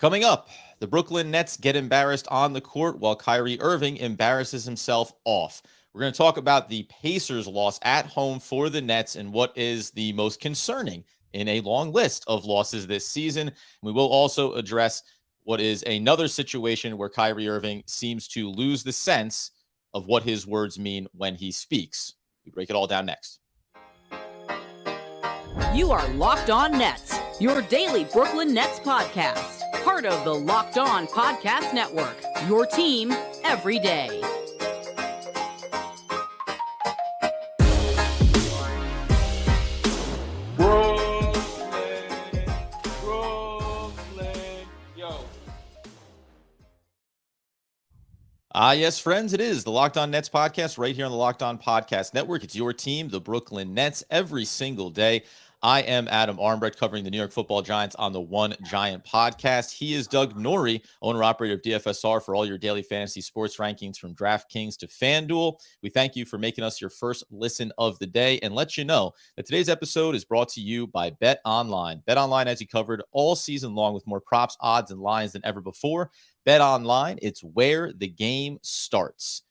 Coming up, the Brooklyn Nets get embarrassed on the court while Kyrie Irving embarrasses himself off. We're going to talk about the Pacers' loss at home for the Nets and what is the most concerning in a long list of losses this season. We will also address what is another situation where Kyrie Irving seems to lose the sense of what his words mean when he speaks. We break it all down next. You are Locked On Nets, your daily Brooklyn Nets podcast. Part of the Locked On Podcast Network, your team every day. Brooklyn, yo. Yes, friends, it is the Locked On Nets podcast right here on the Locked On Podcast Network. It's your team, the Brooklyn Nets, every single day. I am Adam Armbrecht, covering the New York Football Giants on the One Giant podcast. He is Doug Norrie, owner-operator of DFSR, for all your daily fantasy sports rankings from DraftKings to FanDuel. We thank you for making us your first listen of the day and let you know that today's episode is brought to you by Bet Online. Bet Online has you covered all season long with more props, odds, and lines than ever before. Bet Online, it's where the game starts.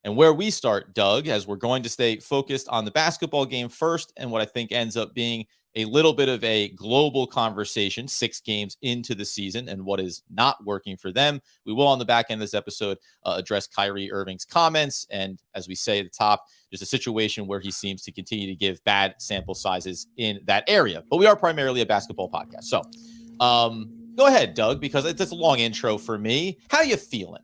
And where we start, Doug, as we're going to stay focused on the basketball game first and what I think ends up being a little bit of a global conversation 6 games into the season and what is not working for them. We will, on the back end of this episode, address Kyrie Irving's comments. And as we say at the top, there's a situation where he seems to continue to give bad sample sizes in that area. But we are primarily a basketball podcast. So go ahead, Doug, because it's a long intro for me. How are you feeling?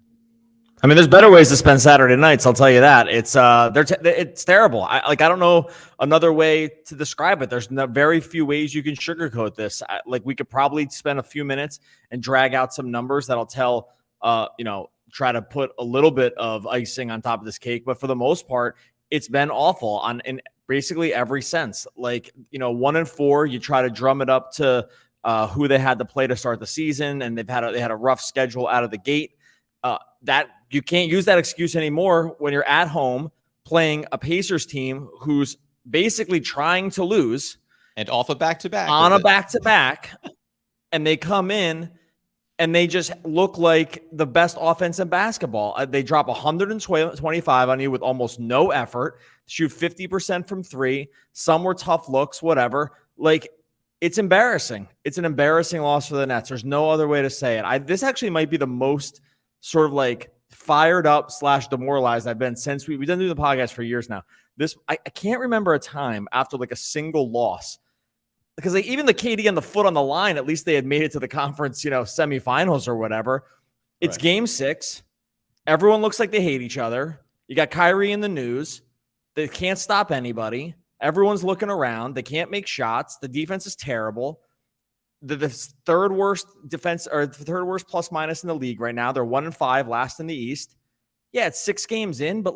I mean, there's better ways to spend Saturday nights. I'll tell you that. It's terrible. I don't know another way to describe it. There's very few ways you can sugarcoat this. We could probably spend a few minutes and drag out some numbers that'll tell, try to put a little bit of icing on top of this cake. But for the most part, it's been awful in basically every sense. 1-4, you try to drum it up to who they had to play to start the season, and they had a rough schedule out of the gate. That you can't use that excuse anymore when you're at home playing a Pacers team who's basically trying to lose and off a back-to-back on a back-to-back, and they come in and they just look like the best offense in basketball. They drop 125 on you with almost no effort, shoot 50% from three. Some were tough looks, whatever. It's embarrassing. It's an embarrassing loss for the Nets. There's no other way to say it. This actually might be the most sort of fired up / demoralized I've been since we've been doing the podcast for years now. I can't remember a time after a single loss, because even the KD and the foot on the line, at least they had made it to the conference, semifinals or whatever. It's right. Game 6. Everyone looks like they hate each other. You got Kyrie in the news. They can't stop anybody. Everyone's looking around. They can't make shots. The defense is terrible. The third worst defense, or the third worst plus minus in the league right now. They're 1-5, last in the East. Yeah, it's 6 games in, but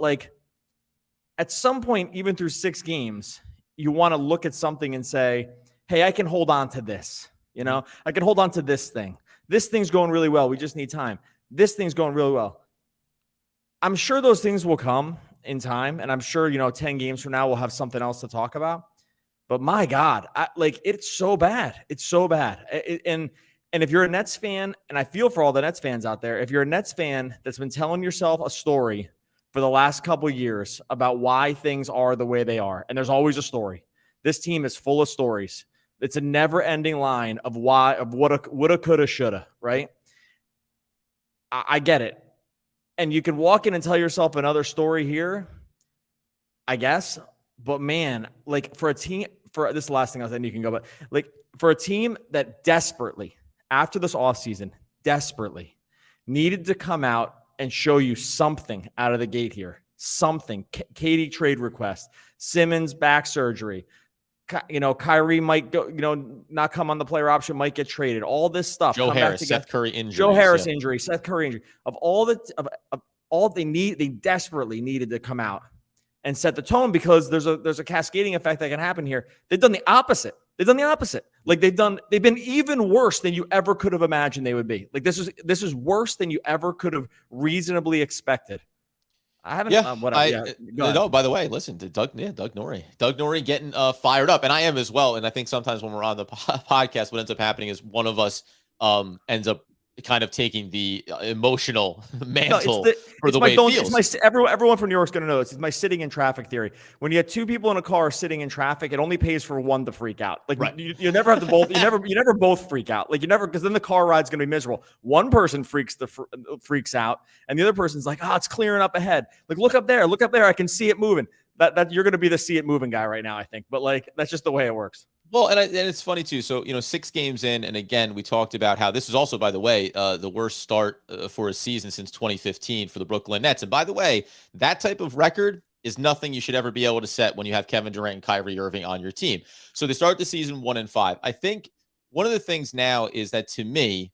at some point, even through 6 games, you want to look at something and say, hey, I can hold on to this. I can hold on to this thing. This thing's going really well. We just need time. This thing's going really well. I'm sure those things will come in time, and I'm sure, 10 games from now, we'll have something else to talk about. But my God, it's so bad. It's so bad. And if you're a Nets fan, and I feel for all the Nets fans out there, if you're a Nets fan that's been telling yourself a story for the last couple of years about why things are the way they are, and there's always a story. This team is full of stories. It's a never-ending line of woulda, coulda, shoulda, right? I get it. And you can walk in and tell yourself another story here, I guess. But man, for a team, for this is the last thing I'll say, and you can go, but for a team that desperately, after this offseason, desperately needed to come out and show you something out of the gate here, something, Katie trade request, Simmons back surgery, Kyrie might go, not come on the player option, might get traded, all this stuff. Joe Harris, Seth Curry injury, Seth Curry injury, of all they desperately needed to come out and set the tone, because there's a cascading effect that can happen here. They've done the opposite. They've been even worse than you ever could have imagined they would be. This is worse than you ever could have reasonably expected. I haven't. No, by the way, listen to Doug Norrie getting fired up, and I am as well. And I think sometimes when we're on the podcast, what ends up happening is one of us ends up kind of taking the emotional mantle for the way it feels. It's everyone from New York's going to know this. It's my sitting in traffic theory. When you have two people in a car sitting in traffic, it only pays for one to freak out. Like right. you never have to both. You never both freak out. Like you never, because then the car ride's going to be miserable. One person freaks out, and the other person's like, "Oh, it's clearing up ahead. Like look up there. I can see it moving." That you're going to be the see it moving guy right now, I think. But like that's just the way it works. Well, and it's funny too. So, 6 games in, and again, we talked about how this is also, by the way, the worst start for a season since 2015 for the Brooklyn Nets. And by the way, that type of record is nothing you should ever be able to set when you have Kevin Durant and Kyrie Irving on your team. So they start the season 1-5. I think one of the things now is that, to me,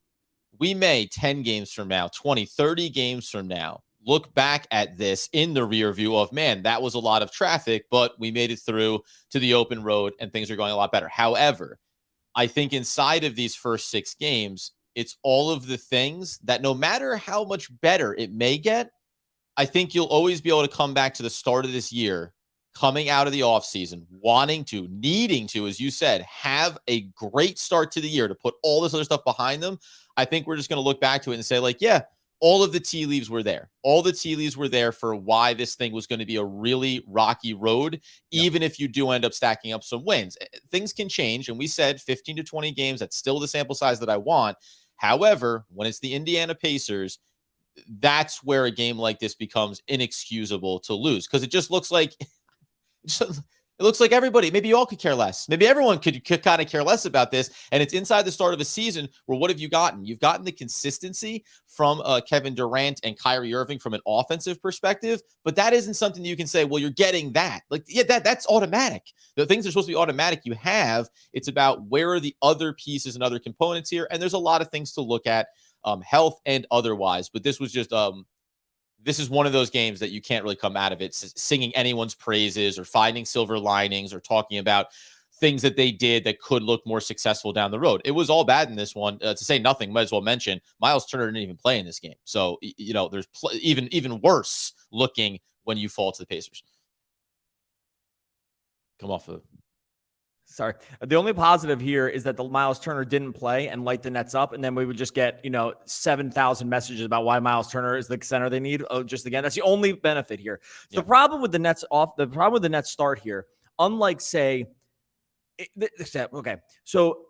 we may 10 games from now, 20, 30 games from now, look back at this in the rear view of, man, that was a lot of traffic, but we made it through to the open road and things are going a lot better. However, I think inside of these first 6 games, it's all of the things that no matter how much better it may get, I think you'll always be able to come back to the start of this year, coming out of the offseason, needing to, as you said, have a great start to the year to put all this other stuff behind them. I think we're just going to look back to it and say, like, yeah, all of the tea leaves were there. All the tea leaves were there for why this thing was going to be a really rocky road, even if you do end up stacking up some wins. Things can change, and we said 15 to 20 games, that's still the sample size that I want. However, when it's the Indiana Pacers, that's where a game like this becomes inexcusable to lose, because it just looks like it looks like everybody, maybe you all could care less. Maybe everyone could kind of care less about this. And it's inside the start of a season where what have you gotten? You've gotten the consistency from Kevin Durant and Kyrie Irving from an offensive perspective, but that isn't something you can say, well, you're getting that. Like, yeah, that's automatic. The things are supposed to be automatic. You have, it's about where are the other pieces and other components here. And there's a lot of things to look at, health and otherwise. But this was just, this is one of those games that you can't really come out of it singing anyone's praises or finding silver linings or talking about things that they did that could look more successful down the road. It was all bad in this one. To say nothing, might as well mention Miles Turner didn't even play in this game. So, there's even worse looking when you fall to the Pacers. Come off of Sorry. The only positive here is that the Miles Turner didn't play and light the Nets up. And then we would just get, 7,000 messages about why Miles Turner is the center they need. Oh, just again, that's the only benefit here. Yeah. The problem with the Nets start here, unlike say, okay. So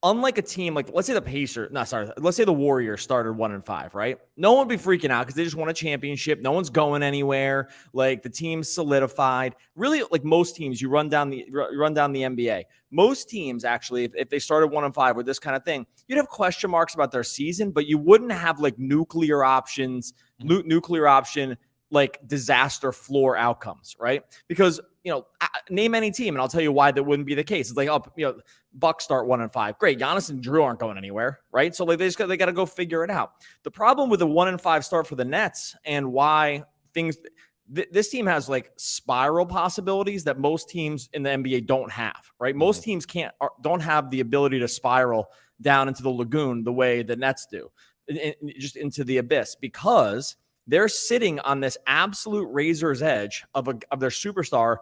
unlike a team, like let's say the Warriors started 1-5, right? No one would be freaking out because they just won a championship. No one's going anywhere. Like the team's solidified. Really, like most teams, you run down the NBA. Most teams actually, if they started 1-5 with this kind of thing, you'd have question marks about their season, but you wouldn't have like nuclear option, like disaster floor outcomes, right? Because name any team and I'll tell you why that wouldn't be the case. It's like, Bucks start 1-5. Great. Giannis and Drew aren't going anywhere, right? So like they got to go figure it out. The problem with a 1-5 start for the Nets and why this team has like spiral possibilities that most teams in the NBA don't have, right? Most teams don't have the ability to spiral down into the lagoon the way the Nets do, just into the abyss, because they're sitting on this absolute razor's edge of their superstar,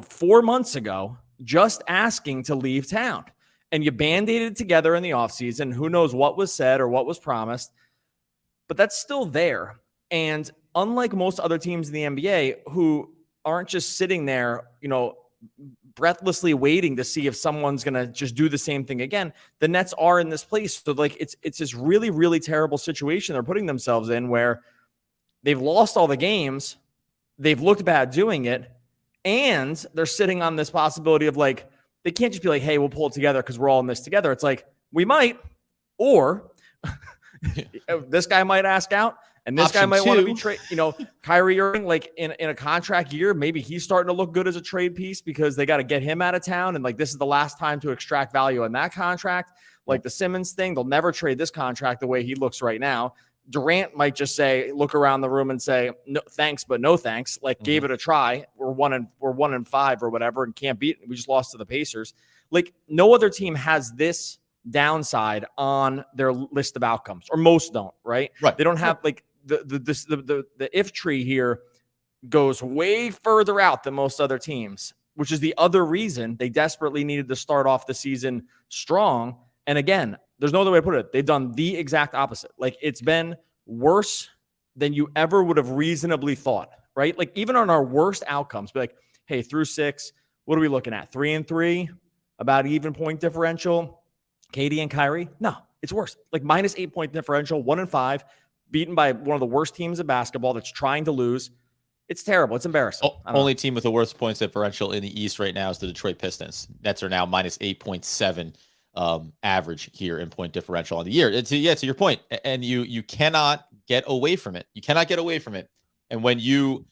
4 months ago, just asking to leave town. And you band-aided it together in the offseason. Who knows what was said or what was promised, but that's still there. And unlike most other teams in the NBA who aren't just sitting there, breathlessly waiting to see if someone's going to just do the same thing again, the Nets are in this place. So like it's this really, really terrible situation they're putting themselves in where they've lost all the games, they've looked bad doing it, and they're sitting on this possibility of like, they can't just be like, hey, we'll pull it together because we're all in this together. It's like, we might, or this guy might ask out, and this guy might want to be trade. Kyrie Irving, like in a contract year, maybe he's starting to look good as a trade piece because they got to get him out of town. And like, this is the last time to extract value on that contract. Like the Simmons thing, they'll never trade this contract the way he looks right now. Durant might just look around the room and say, no, thanks, but no thanks. Like gave it a try. We're 1-5 or whatever and can't beat. We just lost to the Pacers. Like no other team has this downside on their list of outcomes, or most don't, right? Right. They don't have like the if tree here goes way further out than most other teams, which is the other reason they desperately needed to start off the season strong. And again, There's no other way to put it. They've done the exact opposite. Like, it's been worse than you ever would have reasonably thought, right? Like, even on our worst outcomes, be like, hey, through 6, what are we looking at? 3-3, about even point differential. KD and Kyrie? No, it's worse. Like, minus 8 point differential, 1-5, beaten by one of the worst teams in basketball that's trying to lose. It's terrible. It's embarrassing. Only team with the worst points differential in the East right now is the Detroit Pistons. Nets are now minus 8.7 average here in point differential on the year. To your point, and you cannot get away from it. You cannot get away from it. And when you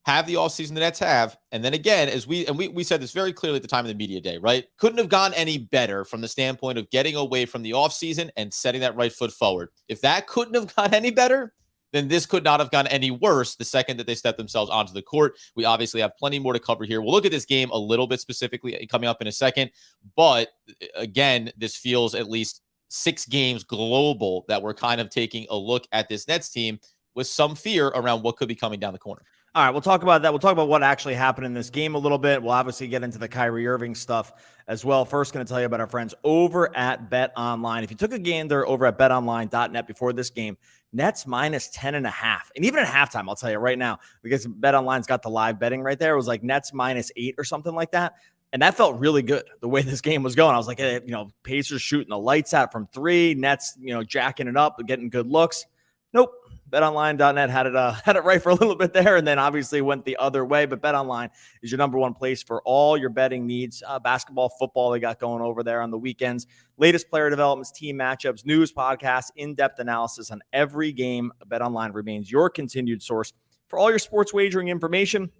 have the offseason the Nets have, and then again, as we said this very clearly at the time of the media day, right? Couldn't have gone any better from the standpoint of getting away from the offseason and setting that right foot forward. If that couldn't have gone any better, then this could not have gone any worse the second that they step themselves onto the court. We obviously have plenty more to cover here. We'll look at this game a little bit specifically coming up in a second. But again, this feels at least 6 games global that we're kind of taking a look at this Nets team with some fear around what could be coming down the corner. All right, we'll talk about that. We'll talk about what actually happened in this game a little bit. We'll obviously get into the Kyrie Irving stuff as well. First, going to tell you about our friends over at Bet Online. If you took a gander over at betonline.net before this game, Nets minus 10.5. And even at halftime, I'll tell you right now, because Bet Online's got the live betting right there. It was like Nets minus 8 or something like that. And that felt really good the way this game was going. I was like, hey, Pacers shooting the lights out from 3, Nets, jacking it up, getting good looks. Nope. BetOnline.net had it right for a little bit there, and then obviously went the other way. But BetOnline is your number one place for all your betting needs. Basketball, football, they got going over there on the weekends. Latest player developments, team matchups, news, podcasts, in-depth analysis on every game. BetOnline remains your continued source for all your sports wagering information.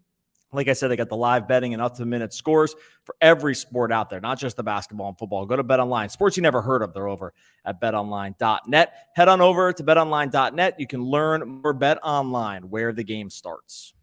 Like I said, they got the live betting and up-to-the-minute scores for every sport out there, not just the basketball and football. Go to BetOnline. Sports you never heard of, they're over at betonline.net. Head on over to betonline.net. You can learn more. BetOnline, where the game starts.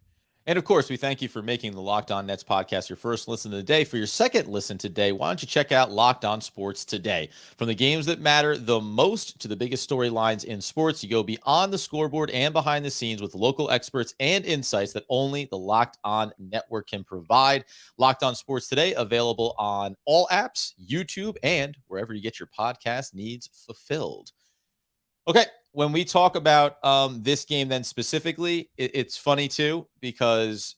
And of course, we thank you for making the Locked On Nets podcast your first listen of the day. For your second listen today, why don't you check out Locked On Sports Today? From the games that matter the most to the biggest storylines in sports, you go beyond the scoreboard and behind the scenes with local experts and insights that only the Locked On Network can provide. Locked On Sports Today, available on all apps, YouTube, and wherever you get your podcast needs fulfilled. Okay, when we talk about this game then specifically, it's funny too, because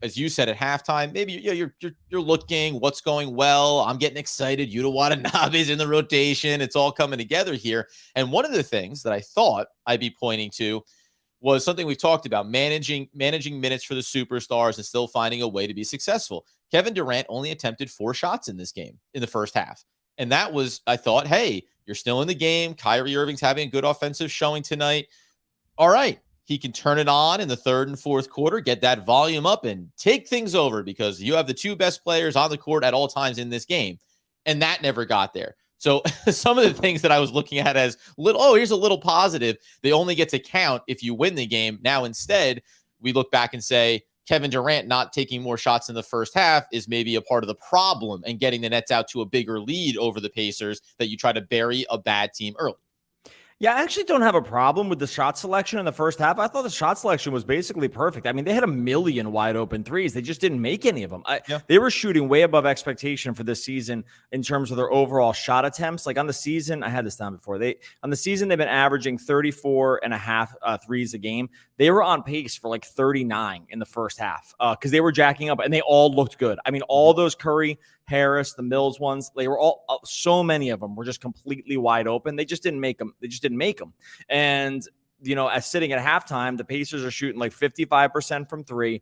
as you said at halftime, maybe you're looking what's going well. I'm getting excited. Yuta Watanabe's in the rotation. It's all coming together here. And one of the things that I thought I'd be pointing to was something we've talked about, managing minutes for the superstars and still finding a way to be successful. Kevin Durant only attempted 4 shots in this game in the first half. And that was, I thought, hey, you're still in the game. Kyrie Irving's having a good offensive showing tonight. All right. He can turn it on in the third and fourth quarter, get that volume up and take things over, because you have the 2 best players on the court at all times in this game. And that never got there. So some of the things that I was looking at as here's a little positive. They only get to count if you win the game. Now, instead, we look back and say, Kevin Durant not taking more shots in the first half is maybe a part of the problem and getting the Nets out to a bigger lead over the Pacers, that you try to bury a bad team early. Yeah, I actually don't have a problem with the shot selection in the first half. I thought the shot selection was basically perfect. I mean, they had a million wide open threes. They just didn't make any of them. They were shooting way above expectation for this season in terms of their overall shot attempts. Like on the season, I had this down before. On the season, they've been averaging 34.5 threes a game. They were on pace for like 39 in the first half because they were jacking up, and they all looked good. I mean, all those Curry, Harris, the Mills ones, they were all, so many of them were just completely wide open. They just didn't make them. And, as sitting at halftime, the Pacers are shooting like 55% from 3.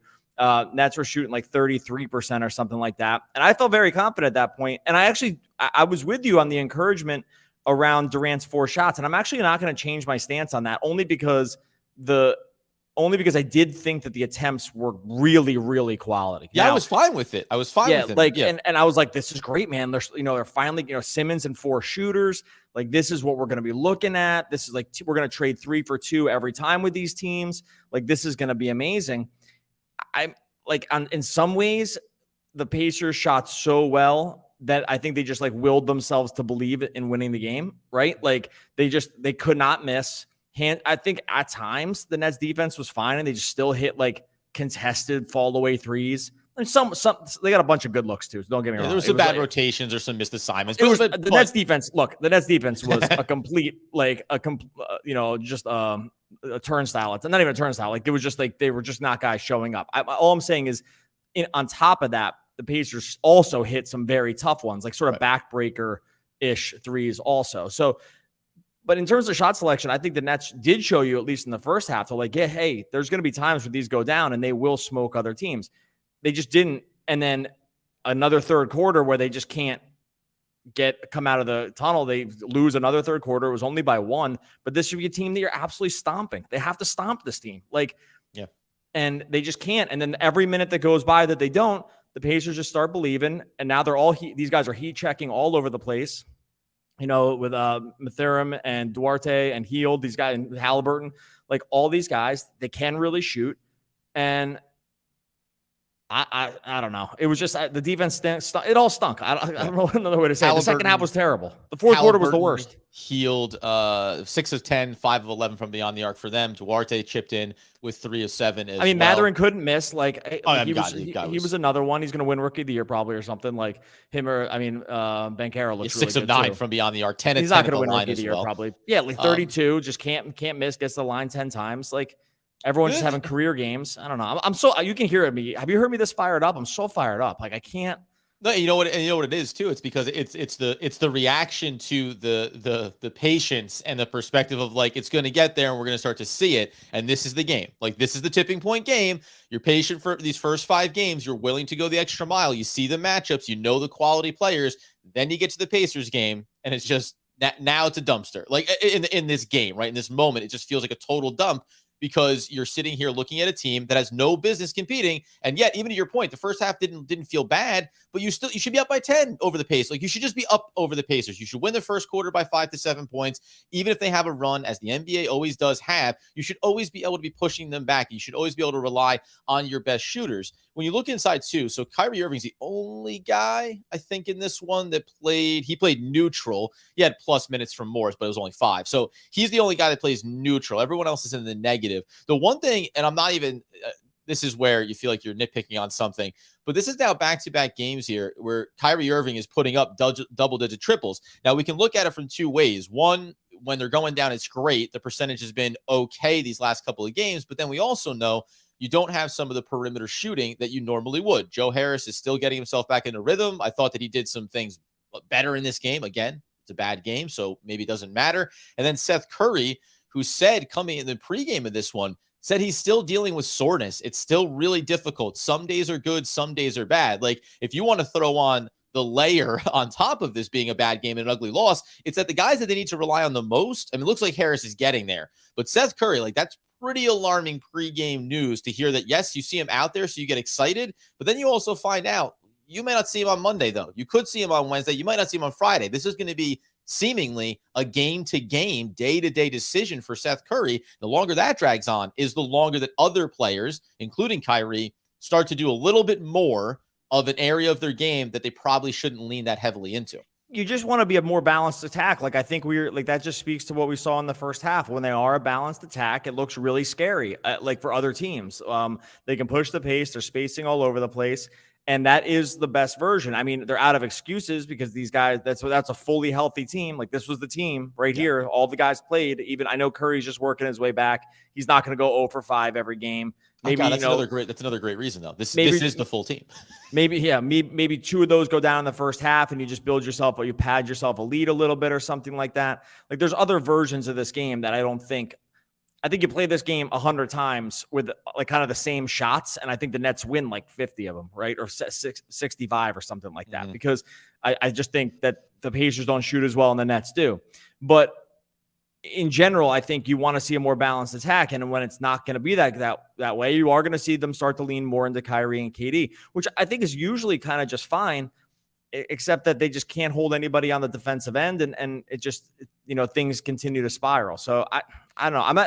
Nets were shooting like 33% or something like that. And I felt very confident at that point. And I was with you on the encouragement around Durant's 4 shots. And I'm actually not going to change my stance on that, only because I did think that the attempts were really, really quality. Yeah, now, I was fine with it. With it. And I was like, this is great, man. They're finally, Simmons and 4 shooters. Like, this is what we're going to be looking at. This is like, we're going to trade 3 for 2 every time with these teams. Like, this is going to be amazing. I'm like, in some ways, the Pacers shot so well that I think they just like willed themselves to believe in winning the game, right? Like, they could not miss. I think at times the Nets defense was fine, and they just still hit like contested fall away threes And some they got a bunch of good looks too. So don't get me wrong. There was some bad rotations or some missed assignments. The Nets defense. Look, the Nets defense was a complete just a turnstile. It's not even a turnstile. Like it was just like they were just not guys showing up. All I'm saying is, on top of that, the Pacers also hit some very tough ones, like sort of backbreaker-ish threes also. So, but in terms of shot selection, I think the Nets did show you, at least in the first half, to like, yeah, hey, there's going to be times where these go down and they will smoke other teams. They just didn't. And then another third quarter where they just can't come out of the tunnel. They lose another third quarter. It was only by 1, but this should be a team that you're absolutely stomping. They have to stomp this team. And they just can't. And then every minute that goes by that they don't, the Pacers just start believing. And now they're all these guys are heat checking all over the place. With Mathurin and Duarte and Hield, these guys, and Halliburton, like all these guys, they can really shoot. And I don't know. It was just the defense it all stunk. I don't know another way to say it. The second half was terrible. The fourth quarter was the worst. Hield 6 of 10, 5 of 11 from beyond the arc for them. Duarte chipped in with 3 of 7. Mathurin couldn't miss. He was another one. He's going to win Rookie of the Year probably or something like him. Or Banchero looks really 6 of 9 from beyond the arc. 10. He's not going to win Rookie of the Year probably. Yeah, like 32. Just can't miss. Gets the line 10 times. Like. Everyone's just having career games. I don't know. I'm so you can hear it me. Have you heard me this fired up? I'm so fired up. Like I can't. No, you know what it is too. It's because it's the reaction to the patience and the perspective of like it's going to get there and we're going to start to see it. And this is the game. Like this is the tipping point game. You're patient for these first 5 games. You're willing to go the extra mile. You see the matchups. You know the quality players. Then you get to the Pacers game, and it's just now it's a dumpster. Like in this game, right in this moment, it just feels like a total dump. Because you're sitting here looking at a team that has no business competing, and yet, even to your point, the first half didn't feel bad, but you should be up by 10 over the Pacers. Like you should just be up over the Pacers. You should win the first quarter by 5 to 7 points, even if they have a run, as the NBA always does have. You should always be able to be pushing them back. You should always be able to rely on your best shooters. When you look inside too, so Kyrie Irving's the only guy I think in this one that played neutral. He had plus minutes from Morris, but it was only 5. So he's the only guy that plays neutral. Everyone else is in the negative. The one thing, and I'm not even, this is where you feel like you're nitpicking on something, but this is now back-to-back games here where Kyrie Irving is putting up double-digit triples. Now, we can look at it from 2 ways. One, when they're going down, it's great. The percentage has been okay these last couple of games, but then we also know you don't have some of the perimeter shooting that you normally would. Joe Harris is still getting himself back into rhythm. I thought that he did some things better in this game. Again, it's a bad game, so maybe it doesn't matter. And then Seth Curry, who said coming in the pregame of this one, said he's still dealing with soreness. It's still really difficult. Some days are good, some days are bad. Like, if you want to throw on the layer on top of this being a bad game and an ugly loss, it's that the guys that they need to rely on the most, I mean, it looks like Harris is getting there. But Seth Curry, like, that's pretty alarming pregame news to hear that, yes, you see him out there, so you get excited, but then you also find out you may not see him on Monday, though. You could see him on Wednesday. You might not see him on Friday. This is going to be seemingly a game-to-game, day-to-day decision for Seth Curry. The longer that drags on is the longer that other players, including Kyrie, start to do a little bit more of an area of their game that they probably shouldn't lean that heavily into. You just want to be a more balanced attack. Like, I think that just speaks to what we saw in the first half. When they are a balanced attack, it looks really scary, like for other teams. They can push the pace. They're spacing all over the place. And that is the best version. I mean, they're out of excuses because these guys, that's a fully healthy team. Like, this was the team right here. All the guys played. Even I know Curry's just working his way back. He's not going to go 0 for 5 every game. Maybe that's another great reason though. This is the full team. Maybe 2 of those go down in the first half and you just you pad yourself a lead a little bit or something like that. Like, there's other versions of this game that I think you play this game 100 times with like kind of the same shots, and I think the Nets win like 50 of them, right? Or 65 or something like that, because I just think that the Pacers don't shoot as well and the Nets do. But in general, I think you want to see a more balanced attack, and when it's not going to be that way, you are going to see them start to lean more into Kyrie and KD, which I think is usually kind of just fine, except that they just can't hold anybody on the defensive end, and it just, things continue to spiral. So I don't know.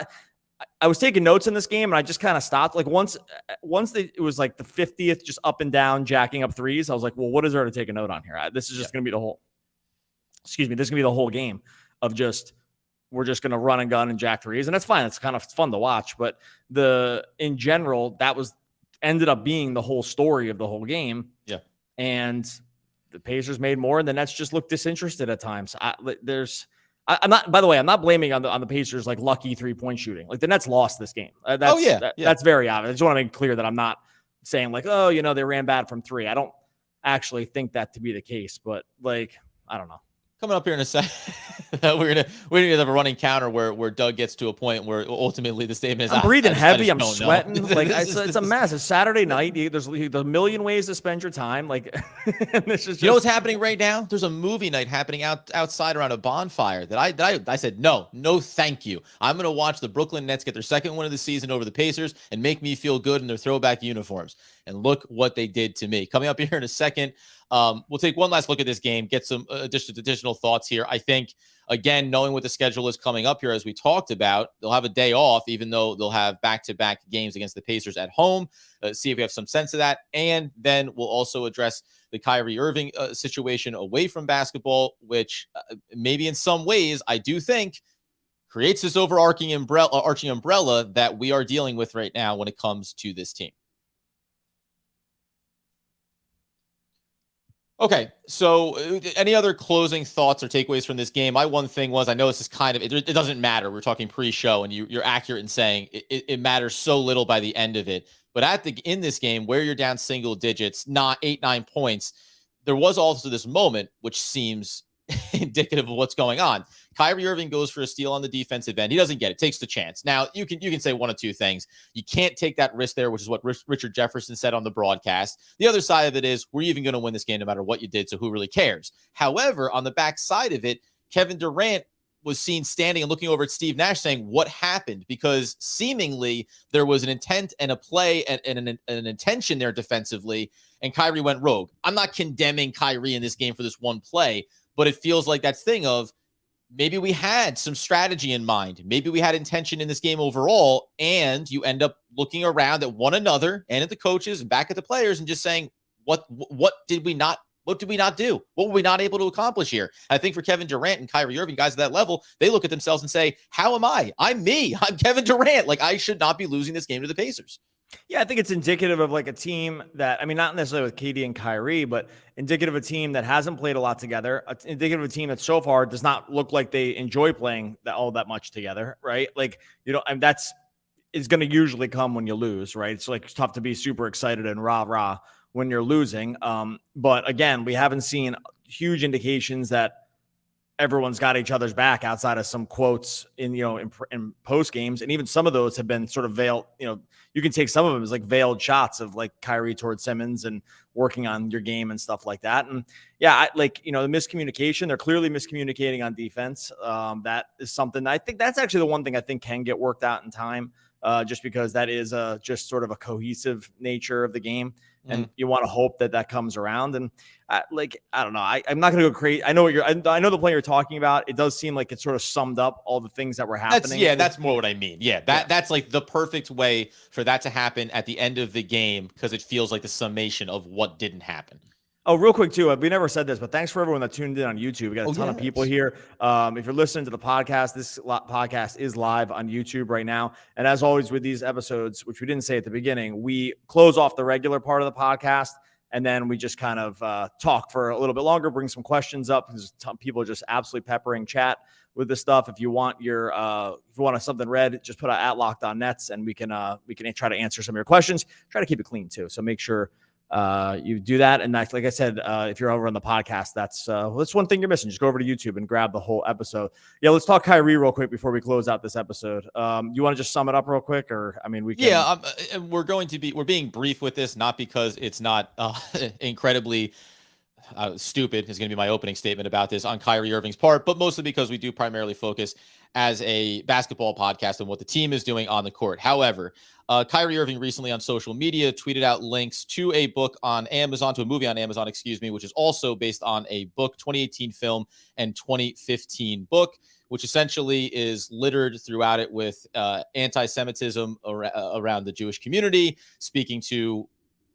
I was taking notes in this game and I just kind of stopped. Like once it was like the 50th, just up and down, jacking up threes. I was like, well, what is there to take a note on here? This is just going to be the whole, this is going to be the whole game of we're just going to run and gun and jack threes. And that's fine. It's kind of fun to watch, but in general, that was ended up being the whole story of the whole game. Yeah. And the Pacers made more, and the Nets just looked disinterested at times. I'm not. By the way, I'm not blaming on the Pacers like lucky 3-point shooting. Like the Nets lost this game. That's very obvious. I just want to make clear that I'm not saying like, oh, they ran bad from 3. I don't actually think that to be the case, but like, I don't know. Coming up here in a second, we're gonna have a running counter where Doug gets to a point where ultimately the statement is, I'm breathing heavy, I'm sweating. Like it's a mess. It's Saturday night. There's a million ways to spend your time. Like, this is you know what's happening right now? There's a movie night happening outside around a bonfire that I said no, thank you. I'm gonna watch the Brooklyn Nets get their second win of the season over the Pacers and make me feel good in their throwback uniforms. And look what they did to me. Coming up here in a second. We'll take one last look at this game, get some additional thoughts here. I think, again, knowing what the schedule is coming up here, as we talked about, they'll have a day off, even though they'll have back-to-back games against the Pacers at home. See if we have some sense of that. And then we'll also address the Kyrie Irving situation away from basketball, which maybe in some ways I do think creates this overarching umbrella that we are dealing with right now when it comes to this team. Okay, so any other closing thoughts or takeaways from this game? My one thing was, I know this is kind of, it doesn't matter. We're talking pre-show, and you're accurate in saying it matters so little by the end of it. But in this game, where you're down single digits, not 8-9 points, there was also this moment, which seems indicative of what's going on. Kyrie Irving goes for a steal on the defensive end. He doesn't get it, takes the chance. Now, you can say one of two things. You can't take that risk there, which is what Richard Jefferson said on the broadcast. The other side of it is, we're even going to win this game no matter what you did, so who really cares? However, on the back side of it, Kevin Durant was seen standing and looking over at Steve Nash saying, what happened? Because seemingly there was an intent and a play and an intention there defensively, and Kyrie went rogue. I'm not condemning Kyrie in this game for this one play, but it feels like that thing of maybe we had some strategy in mind. Maybe we had intention in this game overall, and you end up looking around at one another and at the coaches and back at the players and just saying, what did we not do? What were we not able to accomplish here? I think for Kevin Durant and Kyrie Irving, guys at that level, they look at themselves and say, how am I? I'm me. I'm Kevin Durant. Like, I should not be losing this game to the Pacers. Yeah, I think it's indicative of like a team that, I mean, not necessarily with KD and Kyrie, but indicative of a team that hasn't played a lot together, indicative of a team that so far does not look like they enjoy playing all that much together, right? Like, and it's going to usually come when you lose, right? It's like, it's tough to be super excited and rah-rah when you're losing. But again, we haven't seen huge indications that everyone's got each other's back outside of some quotes in post games. And even some of those have been sort of veiled, you can take some of them as like veiled shots of like Kyrie towards Simmons and working on your game and stuff like that. And yeah, the miscommunication, they're clearly miscommunicating on defense. That is something I think that's actually the one thing I think can get worked out in time, just because that is just sort of a cohesive nature of the game. And you want to hope that comes around. And I don't know. I'm not going to go crazy. I know I know the play you're talking about. It does seem like it sort of summed up all the things that were happening. That's more what I mean. That's like the perfect way for that to happen at the end of the game, because it feels like the summation of what didn't happen. Oh, real quick too, we never said this, but thanks for everyone that tuned in on YouTube. We got a ton of people here. If you're listening to the podcast, this podcast is live on YouTube right now. And as always with these episodes, which we didn't say at the beginning, we close off the regular part of the podcast, and then we just kind of talk for a little bit longer, bring some questions up, because people are just absolutely peppering chat with this stuff. If you want if you want something read, just put at Locked On Nets, and we can try to answer some of your questions. Try to keep it clean too. So make sure you do that. And like I said, if you're over on the podcast, that's one thing you're missing. Just go over to YouTube and grab the whole episode. Yeah, let's talk Kyrie real quick before we close out this episode. You want to just sum it up real quick, or I mean, we can. Yeah, we're being brief with this, not because it's not incredibly stupid is going to be my opening statement about this on Kyrie Irving's part, but mostly because we do primarily focus as a basketball podcast on what the team is doing on the court. However, Kyrie Irving recently on social media tweeted out links to a book on Amazon, to a movie on Amazon, which is also based on a book, 2018 film and 2015 book, which essentially is littered throughout it with anti-Semitism around the Jewish community, speaking to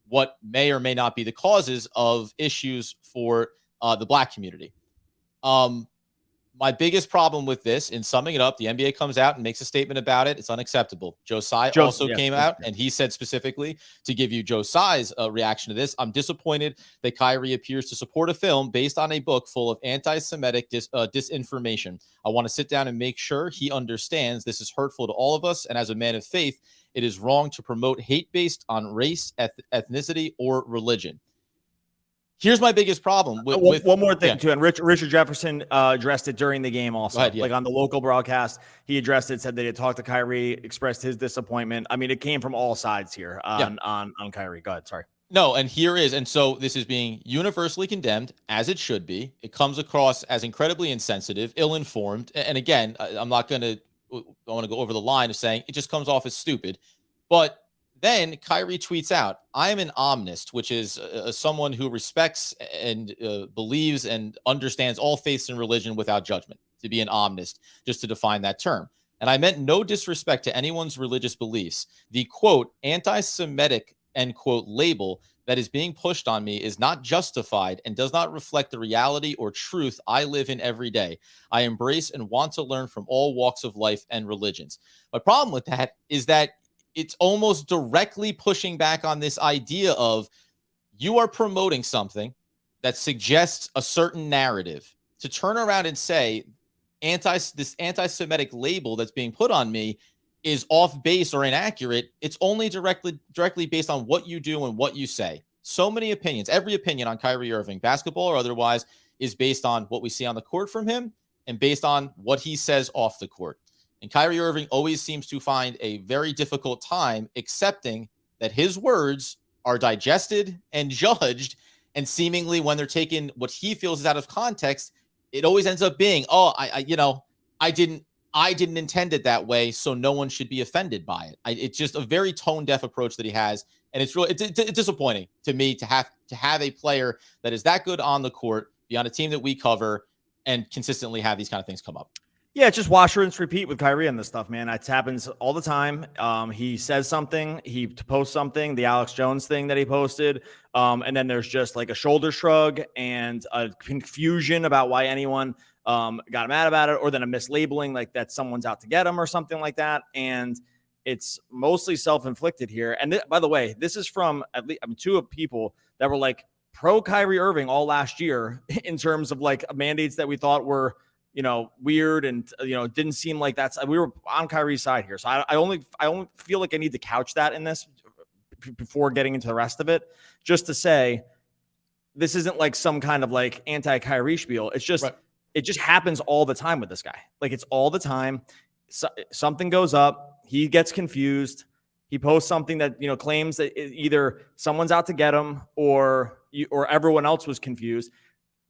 what may or may not be the causes of issues for the Black community. My biggest problem with this, in summing it up, the NBA comes out and makes a statement about it. It's unacceptable. Joe Tsai also came out and he said specifically, to give you Joe Tsai's reaction to this, I'm disappointed that Kyrie appears to support a film based on a book full of anti-Semitic disinformation. I want to sit down and make sure he understands this is hurtful to all of us. And as a man of faith, it is wrong to promote hate based on race, ethnicity, or religion. Here's my biggest problem with one more thing too. And Richard Jefferson addressed it during the game also. Ahead, like on the local broadcast, he addressed it, said that he had talked to Kyrie, expressed his disappointment. I mean, it came from all sides here on Kyrie. Go ahead. Sorry. No, and here is, and so this is being universally condemned, as it should be. It comes across as incredibly insensitive, ill-informed. And again, I want to go over the line of saying it just comes off as stupid. But then Kyrie tweets out, I am an omnist, which is someone who respects and believes and understands all faiths and religion without judgment, to be an omnist, just to define that term. And I meant no disrespect to anyone's religious beliefs. The, quote, anti-Semitic, end quote, label that is being pushed on me is not justified and does not reflect the reality or truth I live in every day. I embrace and want to learn from all walks of life and religions. My problem with that is that it's almost directly pushing back on this idea of you are promoting something that suggests a certain narrative. To turn around and say this anti-Semitic label that's being put on me is off base or inaccurate, it's only directly based on what you do and what you say. So many opinions, every opinion on Kyrie Irving, basketball or otherwise, is based on what we see on the court from him and based on what he says off the court. And Kyrie Irving always seems to find a very difficult time accepting that his words are digested and judged. And seemingly when they're taken, what he feels is out of context, it always ends up being, I didn't intend it that way, so no one should be offended by it. It's just a very tone deaf approach that he has. And it's really, it's disappointing to me to have a player that is that good on the court, be on a team that we cover, and consistently have these kind of things come up. Yeah, it's just wash, rinse, repeat with Kyrie and this stuff, man. It happens all the time. He says something, he posts something, the Alex Jones thing that he posted, and then there's just like a shoulder shrug and a confusion about why anyone got mad about it, or then a mislabeling, like that someone's out to get him or something like that. And it's mostly self-inflicted here. And by the way, this is from at least two people that were like pro Kyrie Irving all last year in terms of like mandates that we thought were, weird and, didn't seem like we were on Kyrie's side here. So I only feel like I need to couch that in this before getting into the rest of it, just to say, this isn't like some kind of like anti-Kyrie spiel. It's just, It just happens all the time with this guy. Like it's all the time. Something goes up. He gets confused. He posts something that, claims that either someone's out to get him or everyone else was confused.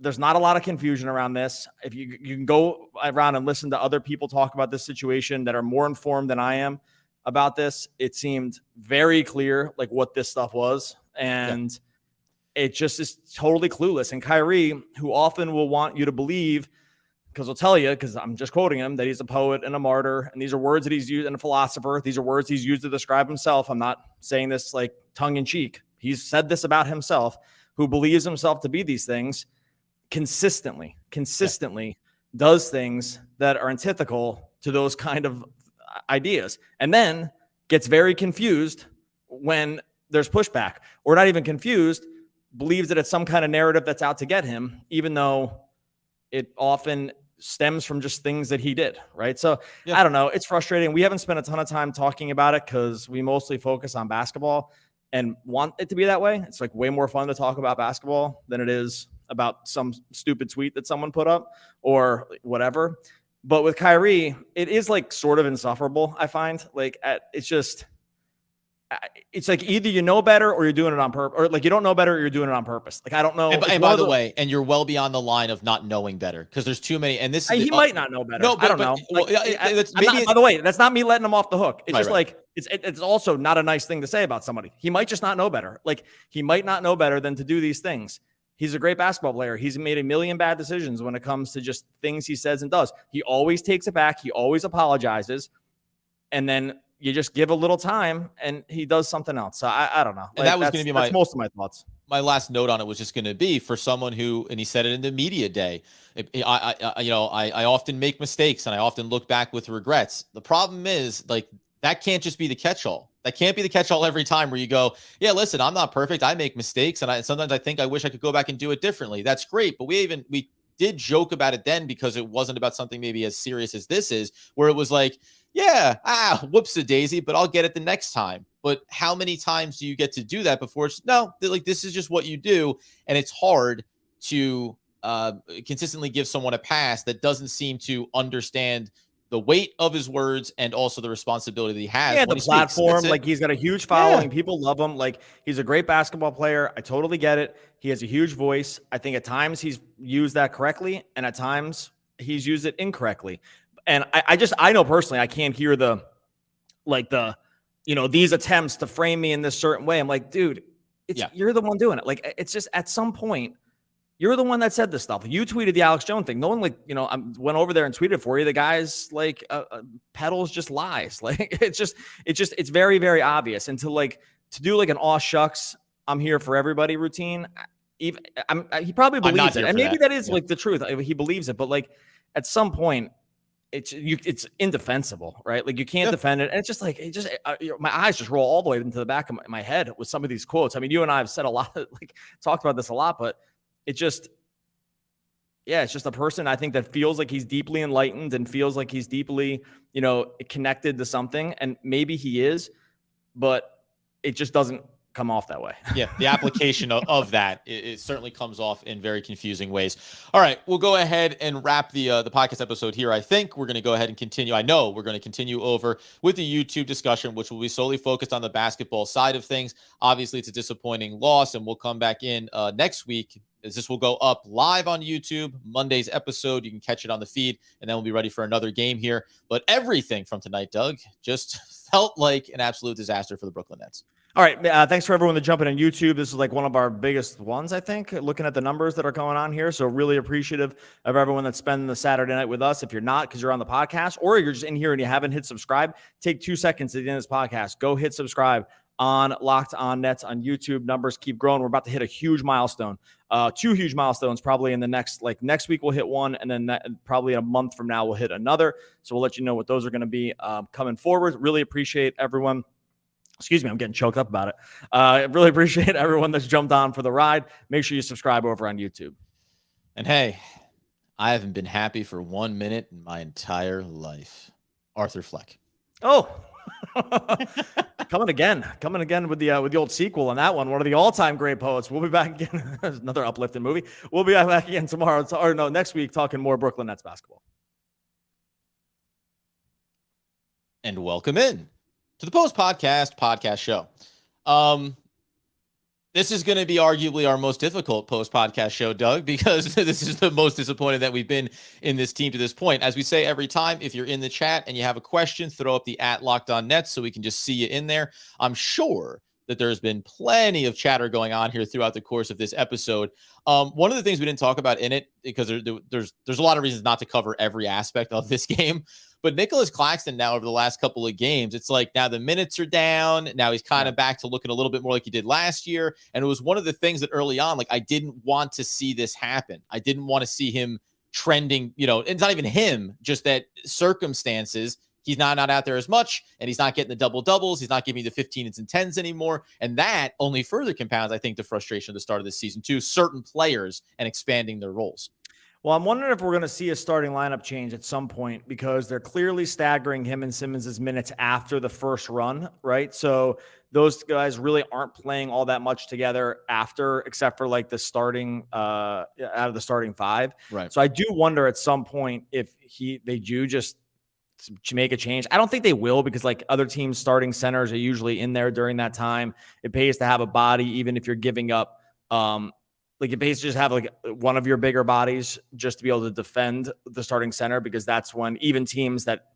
There's not a lot of confusion around this. If you can go around and listen to other people talk about this situation that are more informed than I am about this, it seemed very clear like what this stuff was. And it just is totally clueless. And Kyrie, who often will want you to believe, because he'll tell you, because I'm just quoting him, that he's a poet and a martyr. And these are words that he's used, and a philosopher. These are words he's used to describe himself. I'm not saying this like tongue in cheek. He's said this about himself, who believes himself to be these things. Consistently does things that are antithetical to those kind of ideas, and then gets very confused when there's pushback, or not even confused, believes that it's some kind of narrative that's out to get him, even though it often stems from just things that he did, right? So I don't know. It's frustrating. We haven't spent a ton of time talking about it because we mostly focus on basketball and want it to be that way. It's like way more fun to talk about basketball than it is about some stupid tweet that someone put up or whatever. But with Kyrie, it is like sort of insufferable. I find like it's like either you know better or you're doing it on purpose, or like you don't know better or you're doing it on purpose. Like I don't know. And by the way, and you're well beyond the line of not knowing better, because there's too many. And this he might not know better. No, I don't know. By the way, that's not me letting him off the hook. It's just like it's also not a nice thing to say about somebody. He might just not know better. Like he might not know better than to do these things. He's a great basketball player. He's made a million bad decisions when it comes to just things he says and does. He always takes it back. He always apologizes. And then you just give a little time and he does something else. So I don't know. And that was going to be most of my thoughts. my last note on it was just going to be for someone who, and he said it in the media day, I often make mistakes and I often look back with regrets. The problem is, like, that can't just be the catch-all. That can't be the catch-all every time where you go, yeah, listen, I'm not perfect. I make mistakes. And sometimes I think I wish I could go back and do it differently. That's great. But we did joke about it then because it wasn't about something maybe as serious as this is, where it was like, yeah, whoops-a-daisy, but I'll get it the next time. But how many times do you get to do that before it's, no, like, this is just what you do. And it's hard to consistently give someone a pass that doesn't seem to understand the weight of his words and also the responsibility that he has. Yeah, when the he platform, speaks. like, he's got a huge following. Yeah. People love him. Like, he's a great basketball player. I totally get it. He has a huge voice. I think at times he's used that correctly, and at times he's used it incorrectly. And I know personally, I can't hear these attempts to frame me in this certain way. I'm like, dude, you're the one doing it. Like, it's just at some point, you're the one that said this stuff. You tweeted the Alex Jones thing. No one, I went over there and tweeted for you. The guy's like, peddles just lies. Like, it's very, very obvious. And to do like an aw shucks, I'm here for everybody routine. He probably believes it. And maybe that is like the truth. He believes it. But like, at some point, it's indefensible, right? Like, you can't defend it. And it's just like, my eyes just roll all the way into the back of my head with some of these quotes. I mean, you and I have said a lot, talked about this a lot, but it's just a person, I think, that feels like he's deeply enlightened and feels like he's deeply, connected to something. And maybe he is, but it just doesn't come off that way. Yeah, the application of that, it certainly comes off in very confusing ways. All right, we'll go ahead and wrap the podcast episode here. I think we're going to go ahead and continue. I know we're going to continue over with the YouTube discussion, which will be solely focused on the basketball side of things. Obviously, it's a disappointing loss, and we'll come back in next week, as this will go up live on YouTube. Monday's episode, you can catch it on the feed, and then we'll be ready for another game here. But everything from tonight, Doug, just felt like an absolute disaster for the Brooklyn Nets. All right. Thanks for everyone that jumping on YouTube. This is like one of our biggest ones, I think, looking at the numbers that are going on here. So really appreciative of everyone that's spending the Saturday night with us. If you're not, because you're on the podcast, or you're just in here and you haven't hit subscribe, take 2 seconds at the end of this podcast. Go hit subscribe on Locked On Nets on YouTube. Numbers keep growing. We're about to hit a huge milestone. 2 huge milestones probably in the next week we'll hit one, and then probably a month from now we'll hit another. So we'll let you know what those are going to be coming forward. Really appreciate everyone. Excuse me, I'm getting choked up about it. I really appreciate everyone that's jumped on for the ride. Make sure you subscribe over on YouTube. And hey, I haven't been happy for 1 minute in my entire life. Arthur Fleck. Oh, coming again with the old sequel on that one. One of the all-time great poets. We'll be back again. Another uplifting movie. We'll be back again tomorrow, next week, talking more Brooklyn Nets basketball. And welcome in to the podcast show. This is going to be arguably our most difficult post-podcast show, Doug, because this is the most disappointed that we've been in this team to this point. As we say every time, if you're in the chat and you have a question, throw up the @LockedOnNets so we can just see you in there. I'm sure that there's been plenty of chatter going on here throughout the course of this episode. One of the things we didn't talk about in it, because there's a lot of reasons not to cover every aspect of this game, but Nicholas Claxton now over the last couple of games, it's like now the minutes are down. Now he's kind of back to looking a little bit more like he did last year. And it was one of the things that early on, like, I didn't want to see this happen. I didn't want to see him trending, it's not even him, just that circumstances. He's not out there as much, and he's not getting the double doubles. He's not giving me the 15s and 10s anymore. And that only further compounds, I think, the frustration at the start of this season too, certain players and expanding their roles. Well, I'm wondering if we're going to see a starting lineup change at some point, because they're clearly staggering him and Simmons' minutes after the first run, right? So those guys really aren't playing all that much together after, except for like the starting out of the starting 5. Right. So I do wonder at some point if they do just make a change. I don't think they will, because like other teams' starting centers are usually in there during that time. It pays to have a body, even if you're giving up like, it pays to just have like one of your bigger bodies just to be able to defend the starting center, because that's when even teams that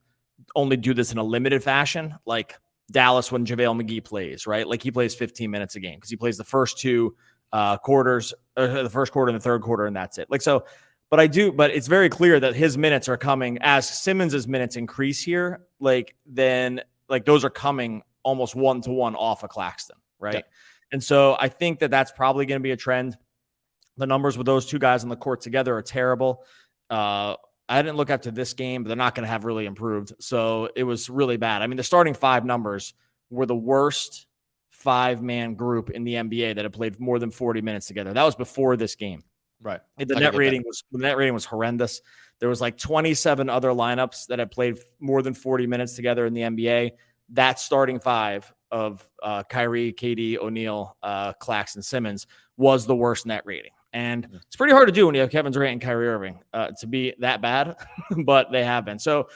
only do this in a limited fashion, like Dallas when JaVale McGee plays, right? Like, he plays 15 minutes a game because he plays the first 2 quarters, the first quarter and the third quarter, and that's it. Like, so, but it's very clear that his minutes are coming as Simmons's minutes increase here. Like, then like those are coming almost 1-to-1 off of Claxton, right? Yeah. And so I think that that's probably going to be a trend. The numbers with those two guys on the court together are terrible. I didn't look after this game, but they're not going to have really improved. So it was really bad. I mean, the starting five numbers were the worst 5-man group in the NBA that had played more than 40 minutes together. That was before this game. Right. The net rating was horrendous. There was like 27 other lineups that had played more than 40 minutes together in the NBA. That starting five of Kyrie, KD, O'Neal, Claxton, Simmons was the worst net rating. And it's pretty hard to do when you have Kevin Durant and Kyrie Irving to be that bad, but they have been. So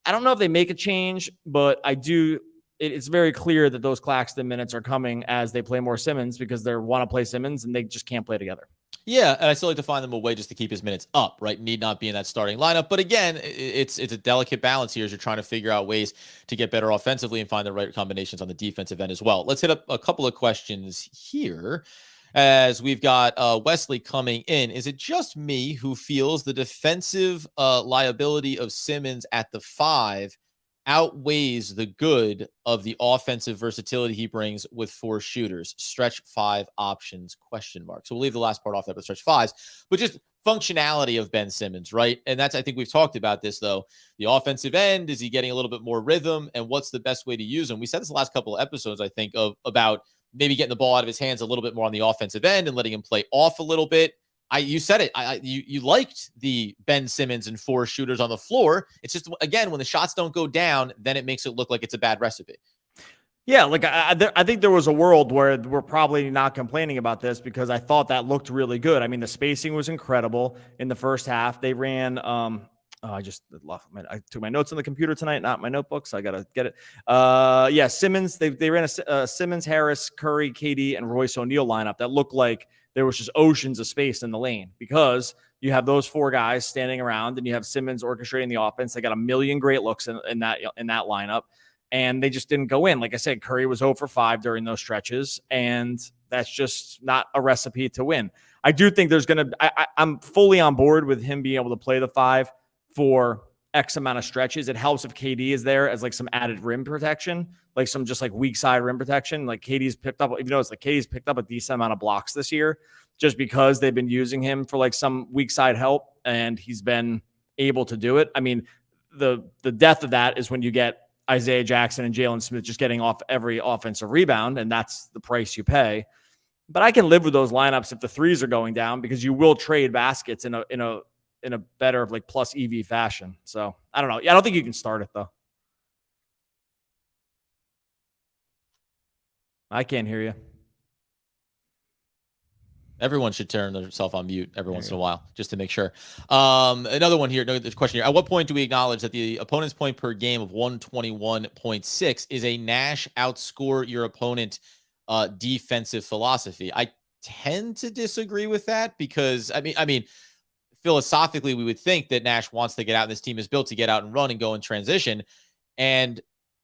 I don't know if they make a change, but I do. It's very clear that those Claxton minutes are coming as they play more Simmons because they want to play Simmons and they just can't play together. Yeah, and I still like to find them a way just to keep his minutes up, right? Need not be in that starting lineup. But again, it's a delicate balance here as you're trying to figure out ways to get better offensively and find the right combinations on the defensive end as well. Let's hit up a couple of questions here as we've got Wesley coming in. Is it just me who feels the defensive liability of Simmons at the 5 outweighs the good of the offensive versatility he brings with 4 shooters? Stretch 5 options, ? So we'll leave the last part off there, but stretch 5s, but just functionality of Ben Simmons, right? And that's, I think we've talked about this though. The offensive end, is he getting a little bit more rhythm, and what's the best way to use him? We said this the last couple of episodes, I think, about maybe getting the ball out of his hands a little bit more on the offensive end and letting him play off a little bit. You said it. You liked the Ben Simmons and 4 shooters on the floor. It's just, again, when the shots don't go down, then it makes it look like it's a bad recipe. Yeah, like I think there was a world where we're probably not complaining about this because I thought that looked really good. I mean, the spacing was incredible in the first half. They ran. I took my notes on the computer tonight, not my notebook, so I gotta get it. Yeah, Simmons. They ran a Simmons, Harris, Curry, KD, and Royce O'Neal lineup that looked like there was just oceans of space in the lane because you have those 4 guys standing around and you have Simmons orchestrating the offense. They got a million great looks in that lineup, and they just didn't go in. Like I said, Curry was 0 for 5 during those stretches, and that's just not a recipe to win. I do think there's going to – I'm fully on board with him being able to play the 5 for X amount of stretches. It helps if KD is there as like some added rim protection, like some just like weak side rim protection. Like KD's picked up, KD's picked up a decent amount of blocks this year just because they've been using him for like some weak side help, and he's been able to do it. I mean, the death of that is when you get Isaiah Jackson and Jalen Smith just getting off every offensive rebound, and that's the price you pay. But I can live with those lineups if the 3s are going down because you will trade baskets in a better like plus EV fashion. So I don't know. I don't think you can start it though. I can't hear you. Everyone should turn themselves on mute every once in a while, just to make sure. Another one here. Another question here. At what point do we acknowledge that the opponent's point per game of 121.6 is a Nash outscore your opponent defensive philosophy? I tend to disagree with that because I mean, philosophically, we would think that Nash wants to get out, and this team is built to get out and run and go in transition. And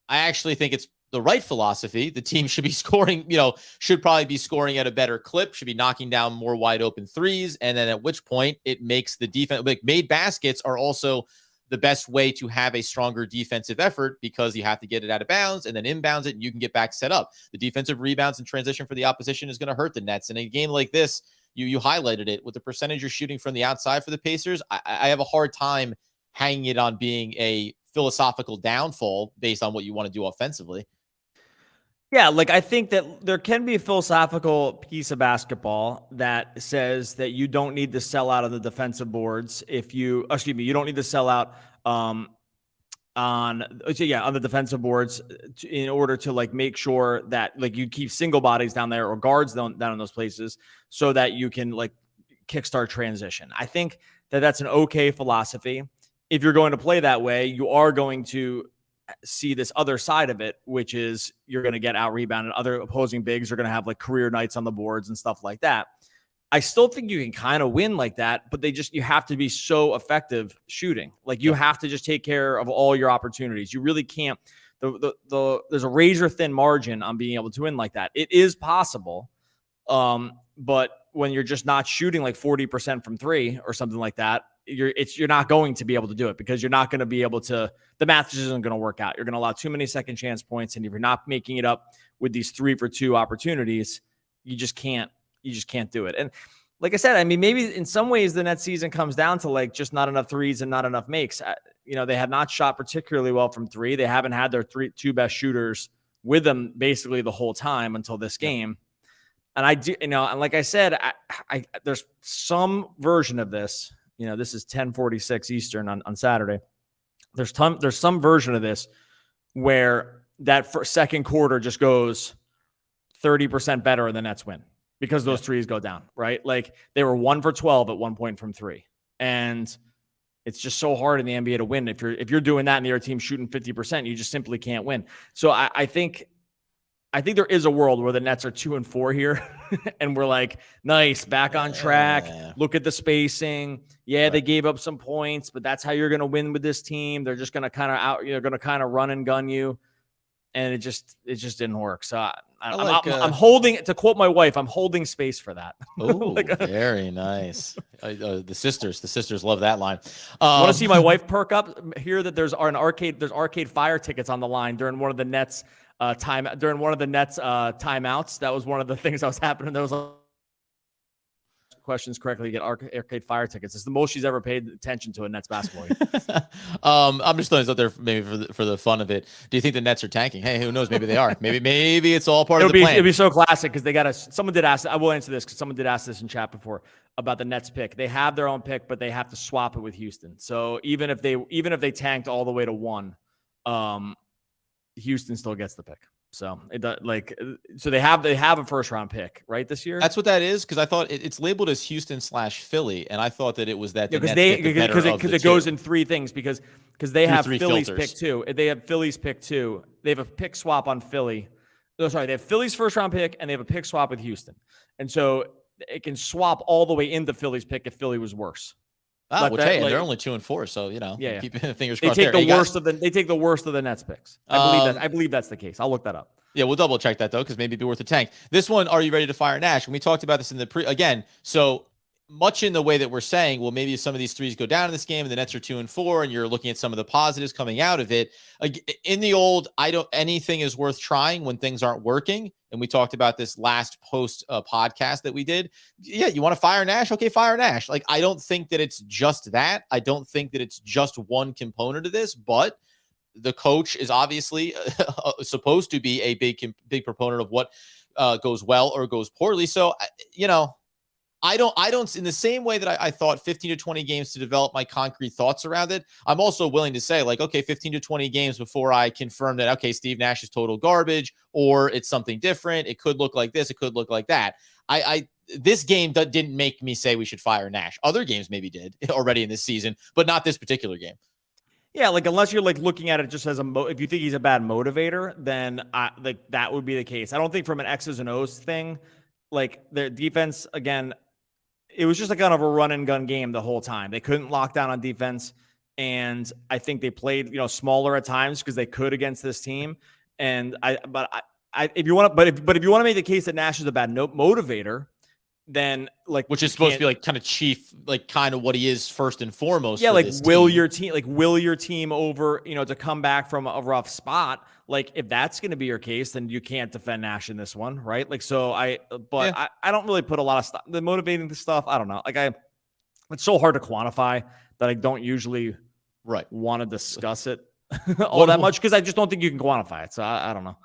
I actually think it's the right philosophy. The team should be scoring, should probably be scoring at a better clip, should be knocking down more wide open 3s. And then at which point it makes the defense, like made baskets are also the best way to have a stronger defensive effort because you have to get it out of bounds and then inbounds it and you can get back set up. The defensive rebounds and transition for the opposition is going to hurt the Nets. In a game like this, you highlighted it with the percentage you're shooting from the outside for the Pacers. I have a hard time hanging it on being a philosophical downfall based on what you want to do offensively. Yeah, like I think that there can be a philosophical piece of basketball that says that you don't need to sell out of the defensive boards you don't need to sell out on the defensive boards in order to like make sure that like you keep single bodies down there or guards down in those places so that you can like kickstart transition. I think that that's an okay philosophy. If you're going to play that way, you are going to see this other side of it, which is you're going to get out rebounded. Other opposing bigs are going to have like career nights on the boards and stuff like that. I still think you can kind of win like that, but you have to be so effective shooting. Like you have to just take care of all your opportunities. You really can't, there's a razor thin margin on being able to win like that. It is possible. But when you're just not shooting like 40% from 3 or something like that, you're not going to be able to do it because you're not going to be able to, the math just isn't going to work out. You're going to allow too many second chance points. And if you're not making it up with these 3 for 2 opportunities, you just can't do it. And like I said, I mean, maybe in some ways the Nets season comes down to like just not enough threes and not enough makes. They have not shot particularly well from three. They haven't had their two best shooters with them basically the whole time until this game. And I do, and like I said, I there's some version of this. This is 10:46 Eastern on Saturday. There's some version of this where that second quarter just goes 30% better and the Nets win because those threes go down, right? Like they were 1 for 12 at one point from three. And it's just so hard in the NBA to win. If you're doing that and your team shooting 50%, you just simply can't win. So I think there is a world where the Nets are 2-4 here and we're like, nice, back on track. Look at the spacing. Yeah, they gave up some points, but that's how you're going to win with this team. They're just going to kind of run and gun you. And it just didn't work. So I'm holding, to quote my wife, I'm holding space for that. Oh, very nice. The sisters love that line. Want to see my wife perk up? Hear that there's Arcade Fire tickets on the line during one of the Nets timeouts. That was one of the things that was happening. There was questions correctly, you get Arcade Fire tickets. It's the most she's ever paid attention to a Nets basketball game. I'm just throwing this out there maybe for the fun of it. Do you think the Nets are tanking? Hey, who knows? Maybe they are. Maybe it's all part of the plan. It'd be so classic because they got someone did ask. I will answer this because someone did ask this in chat before about the Nets pick. They have their own pick, but they have to swap it with Houston. So even if they tanked all the way to 1, Houston still gets the pick. So they have a first round pick right this year. That's what that is, because I thought it's labeled as Houston/Philly, and I thought that it was that because it goes in 3 things because they have Philly's pick too. They have Philly's pick too. They have a pick swap on Philly. No, sorry, they have Philly's first round pick and they have a pick swap with Houston, and so it can swap all the way into Philly's pick if Philly was worse. They're only 2-4, so keep fingers crossed. They take the worst of the Nets picks. I believe that's the case. I'll look that up. Yeah, we'll double check that though, because maybe it'd be worth a tank. This one, are you ready to fire Nash? And we talked about this in the again. So much in the way that we're saying, well, maybe some of these threes go down in this game and the Nets are 2-4 and you're looking at some of the positives coming out of it. In the old, anything is worth trying when things aren't working. And we talked about this last post podcast that we did. Yeah, you want to fire Nash? Okay, fire Nash. Like, I don't think that it's just that. I don't think that it's just one component of this, but the coach is obviously supposed to be a big proponent of what goes well or goes poorly. So, I don't in the same way that I thought 15 to 20 games to develop my concrete thoughts around it. I'm also willing to say, like, okay, 15 to 20 games before I confirm that, okay, Steve Nash is total garbage or it's something different. It could look like this. It could look like that. This game didn't make me say we should fire Nash. Other games maybe did already in this season, but not this particular game. Yeah, like unless you're like looking at it just as if you think he's a bad motivator, then that would be the case. I don't think from an X's and O's thing, like their defense, again, it was just like kind of a run and gun game the whole time. They couldn't lock down on defense. And I think they played, smaller at times because they could against this team. And if you want to make the case that Nash is a bad motivator, then which is supposed to be like kind of chief, like kind of what he is first and foremost. Yeah, like will your team over, to come back from a rough spot. Like if that's going to be your case, then you can't defend Nash in this one, right? Like I don't really put a lot of stuff. The motivating stuff, I don't know. It's so hard to quantify that I don't usually want to discuss it all that much because I just don't think you can quantify it. So I don't know.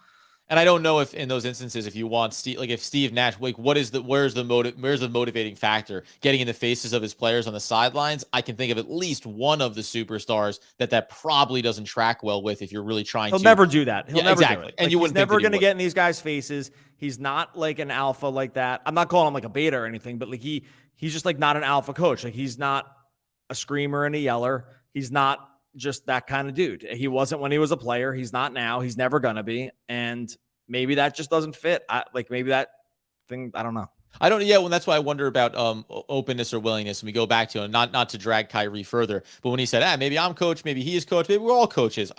And I don't know if in those instances, if you want Steve, like if Steve Nash, like where's the motivating factor? Getting in the faces of his players on the sidelines. I can think of at least one of the superstars that probably doesn't track well with. If you're really trying, he'll never do that. He'll never do it. And you wouldn't. He's never going to get in these guys' faces. He's not like an alpha like that. I'm not calling him like a beta or anything, but like he's just like not an alpha coach. Like he's not a screamer and a yeller. He's not just that kind of dude. He wasn't when he was a player. He's not now. He's never going to be. And maybe that just doesn't fit. Maybe that thing, I don't know. Well, that's why I wonder about openness or willingness. And we go back to not to drag Kyrie further, but when he said, maybe I'm coach, maybe he is coach, maybe we're all coaches.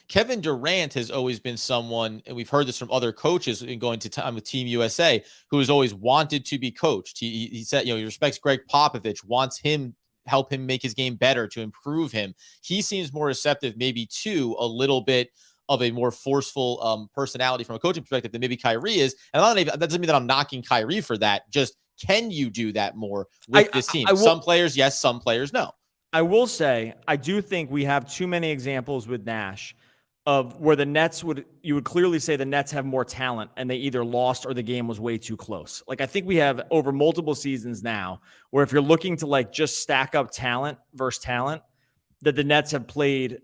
Kevin Durant has always been someone, and we've heard this from other coaches in going to time with Team USA, who has always wanted to be coached. He said, he respects Greg Popovich, wants him help him make his game better, to improve him. He seems more receptive maybe to a little bit of a more forceful personality from a coaching perspective than maybe Kyrie is. And that doesn't mean that I'm knocking Kyrie for that. Just can you do that more with this team? Some players, yes. Some players, no. I will say, I do think we have too many examples with Nash of where the Nets you would clearly say the Nets have more talent and they either lost or the game was way too close. Like, I think we have over multiple seasons now where if you're looking to like just stack up talent versus talent, that the Nets have played.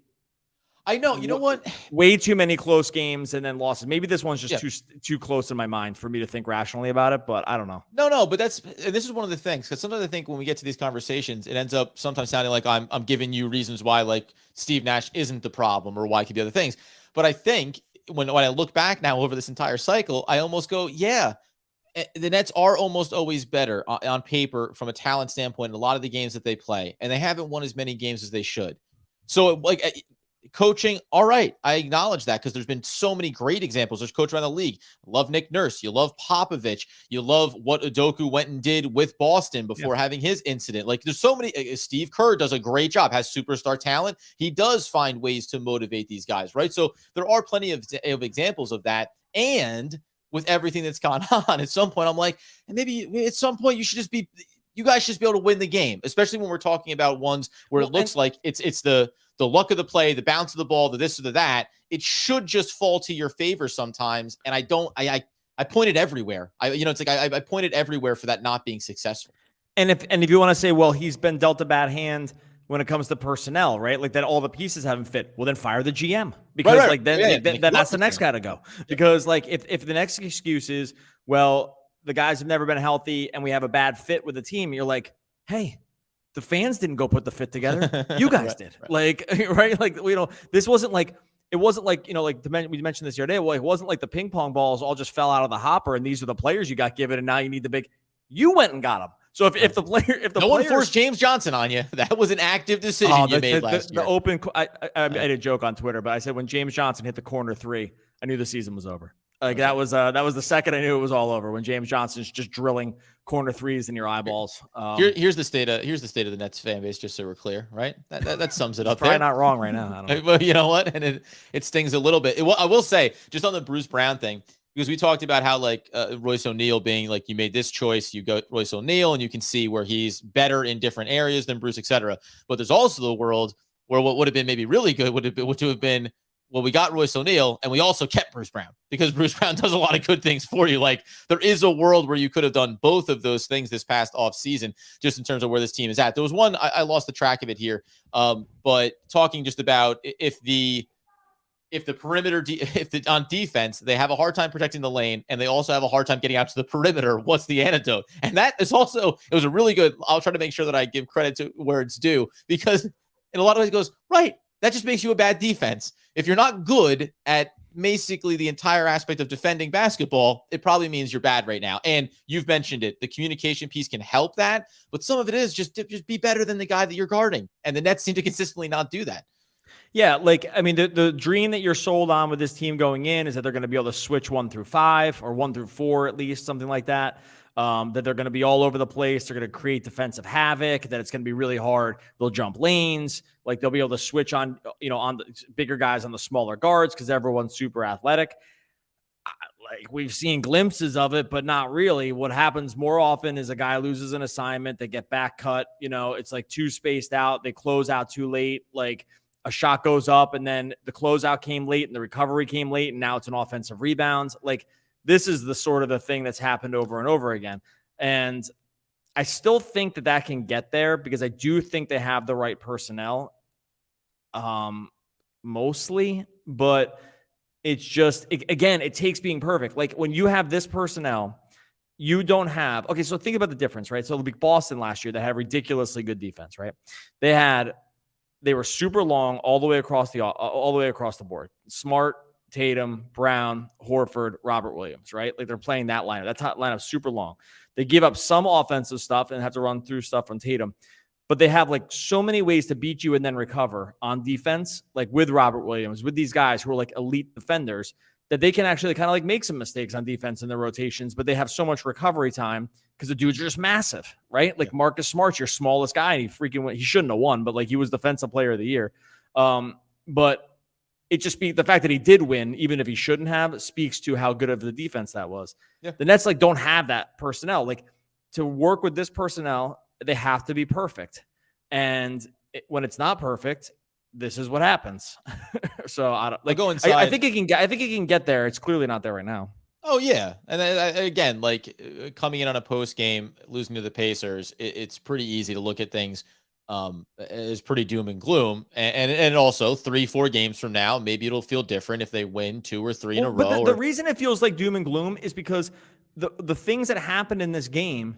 I know. You know what? Way too many close games and then losses. Maybe this one's just too close in my mind for me to think rationally about it, but I don't know. No, but this is one of the things, because sometimes I think when we get to these conversations, it ends up sometimes sounding like I'm giving you reasons why like Steve Nash isn't the problem or why it could be other things. But I think when I look back now over this entire cycle, I almost go, yeah, the Nets are almost always better on paper from a talent standpoint in a lot of the games that they play, and they haven't won as many games as they should. So like coaching, all right, I acknowledge that, because there's been so many great examples. There's coach around the league. Love Nick Nurse. You love Popovich. You love what Udoka went and did with Boston before having his incident. Like, there's so many. Steve Kerr does a great job, has superstar talent. He does find ways to motivate these guys, right? So there are plenty of examples of that. And with everything that's gone on, at some point, I'm like, and maybe at some point you guys should just be able to win the game, especially when we're talking about ones where it looks like it's the luck of the play, the bounce of the ball, the this or the that. It should just fall to your favor sometimes. And I pointed everywhere. It's like I pointed everywhere for that not being successful. And if you want to say, well, he's been dealt a bad hand when it comes to personnel, right? Like that all the pieces haven't fit. Well, then fire the GM, because then that's the next guy to go. Because like if the next excuse is, well, the guys have never been healthy and we have a bad fit with the team, you're like, hey, the fans didn't go put the fit together. You guys did. Right. Like, right. Like, this wasn't like, it wasn't like, like we mentioned this the other day. Well, it wasn't like the ping pong balls all just fell out of the hopper and these are the players you got given and now you need the big. You went and got them. So if the one forced James Johnson on you, that was an active decision you made last year. I made a joke on Twitter, but I said when James Johnson hit the corner three, I knew the season was over. Like that was the second I knew it was all over, when James Johnson's just drilling corner threes in your eyeballs. Here's the state of the Nets fan base, just so we're clear, right? That sums it up. Probably not wrong right now. I don't know. Well, you know what? And it stings a little bit. I will say, just on the Bruce Brown thing, because we talked about how like Royce O'Neal being like, you made this choice, you go Royce O'Neal, and you can see where he's better in different areas than Bruce, etc. But there's also the world where what would have been maybe really good would have been, well, we got Royce O'Neal and we also kept Bruce Brown, because Bruce Brown does a lot of good things for you. Like, there is a world where you could have done both of those things this past offseason, just in terms of where this team is at. There was one, I lost the track of it here, but talking just about if the perimeter, on defense, they have a hard time protecting the lane and they also have a hard time getting out to the perimeter, what's the antidote? And that is also, it was a really good, I'll try to make sure that I give credit to where it's due, because in a lot of ways it goes, right, that just makes you a bad defense. If you're not good at basically the entire aspect of defending basketball, it probably means you're bad right now. And you've mentioned it. The communication piece can help that, but some of it is just be better than the guy that you're guarding. And the Nets seem to consistently not do that. Yeah, like, I mean, the dream that you're sold on with this team going in is that they're going to be able to switch 1 through 5 or 1 through 4, at least, something like that. That they're going to be all over the place. They're going to create defensive havoc, that it's going to be really hard. They'll jump lanes. Like, they'll be able to switch on, on the bigger guys on the smaller guards because everyone's super athletic. Like, we've seen glimpses of it, but not really. What happens more often is a guy loses an assignment. They get back cut. It's like too spaced out. They close out too late. Like, a shot goes up and then the closeout came late and the recovery came late and now it's an offensive rebound. Like, this is the sort of the thing that's happened over and over again. And I still think that can get there, because I do think they have the right personnel, mostly, but it's just, again, it takes being perfect. Like, when you have this personnel, you don't have, okay, so think about the difference, right? So Boston last year, they had ridiculously good defense, right? They were super long all the way across the board. Smart, Tatum, Brown, Horford, Robert Williams, right? Like, they're playing that lineup. That top lineup super long. They give up some offensive stuff and have to run through stuff from Tatum, but they have like so many ways to beat you and then recover on defense, like with Robert Williams, with these guys who are like elite defenders, that they can actually kind of like make some mistakes on defense in their rotations, but they have so much recovery time because the dudes are just massive, right? Like, Marcus Smart's your smallest guy, and he shouldn't have won, but like, he was defensive player of the year. But it just the fact that he did win, even if he shouldn't have, speaks to how good of the defense that was. Yeah. The Nets like don't have that personnel. Like to work with this personnel, they have to be perfect. And when it's not perfect, this is what happens. So I don't like go inside. I think it can get. I think it can get there. It's clearly not there right now. Oh yeah, and again, like coming in on a post game, losing to the Pacers, it's pretty easy to look at things as pretty doom and gloom, and also 3-4 games from now, maybe it'll feel different if they win 2 or 3 in a row. But the reason it feels like doom and gloom is because the things that happened in this game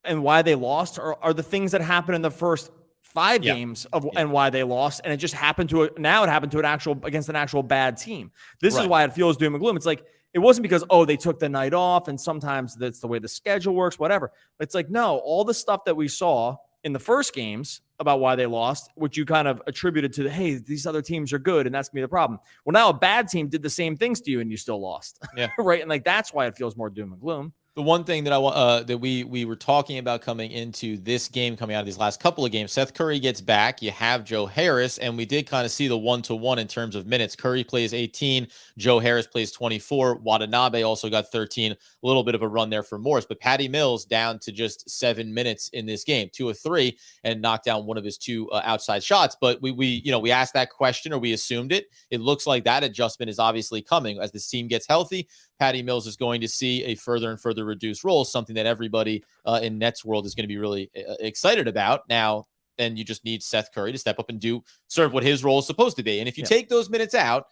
and why they lost are the things that happened in the first 5 games and why they lost. And it just happened to against an actual bad team. This is why it feels doom and gloom. It's like, it wasn't because, they took the night off and sometimes that's the way the schedule works, whatever. But it's like, no, all the stuff that we saw in the first games about why they lost, which you kind of attributed to hey, these other teams are good and that's gonna be the problem. Well, now a bad team did the same things to you and you still lost. Yeah. Right. And like, that's why it feels more doom and gloom. The one thing that I want that we were talking about coming into this game, coming out of these last couple of games, Seth Curry gets back. You have Joe Harris, and we did kind of see the 1-to-1 in terms of minutes. Curry plays 18, Joe Harris plays 24. Watanabe also got 13. A little bit of a run there for Morris, but Patty Mills down to just 7 minutes in this game, 2 of 3, and knocked down one of his 2 outside shots. But we asked that question, or we assumed it. It looks like that adjustment is obviously coming as this team gets healthy. Patty Mills is going to see a further and further reduced role, something that everybody in Nets world is going to be really excited about. Now, then you just need Seth Curry to step up and serve what his role is supposed to be. And if you take those minutes out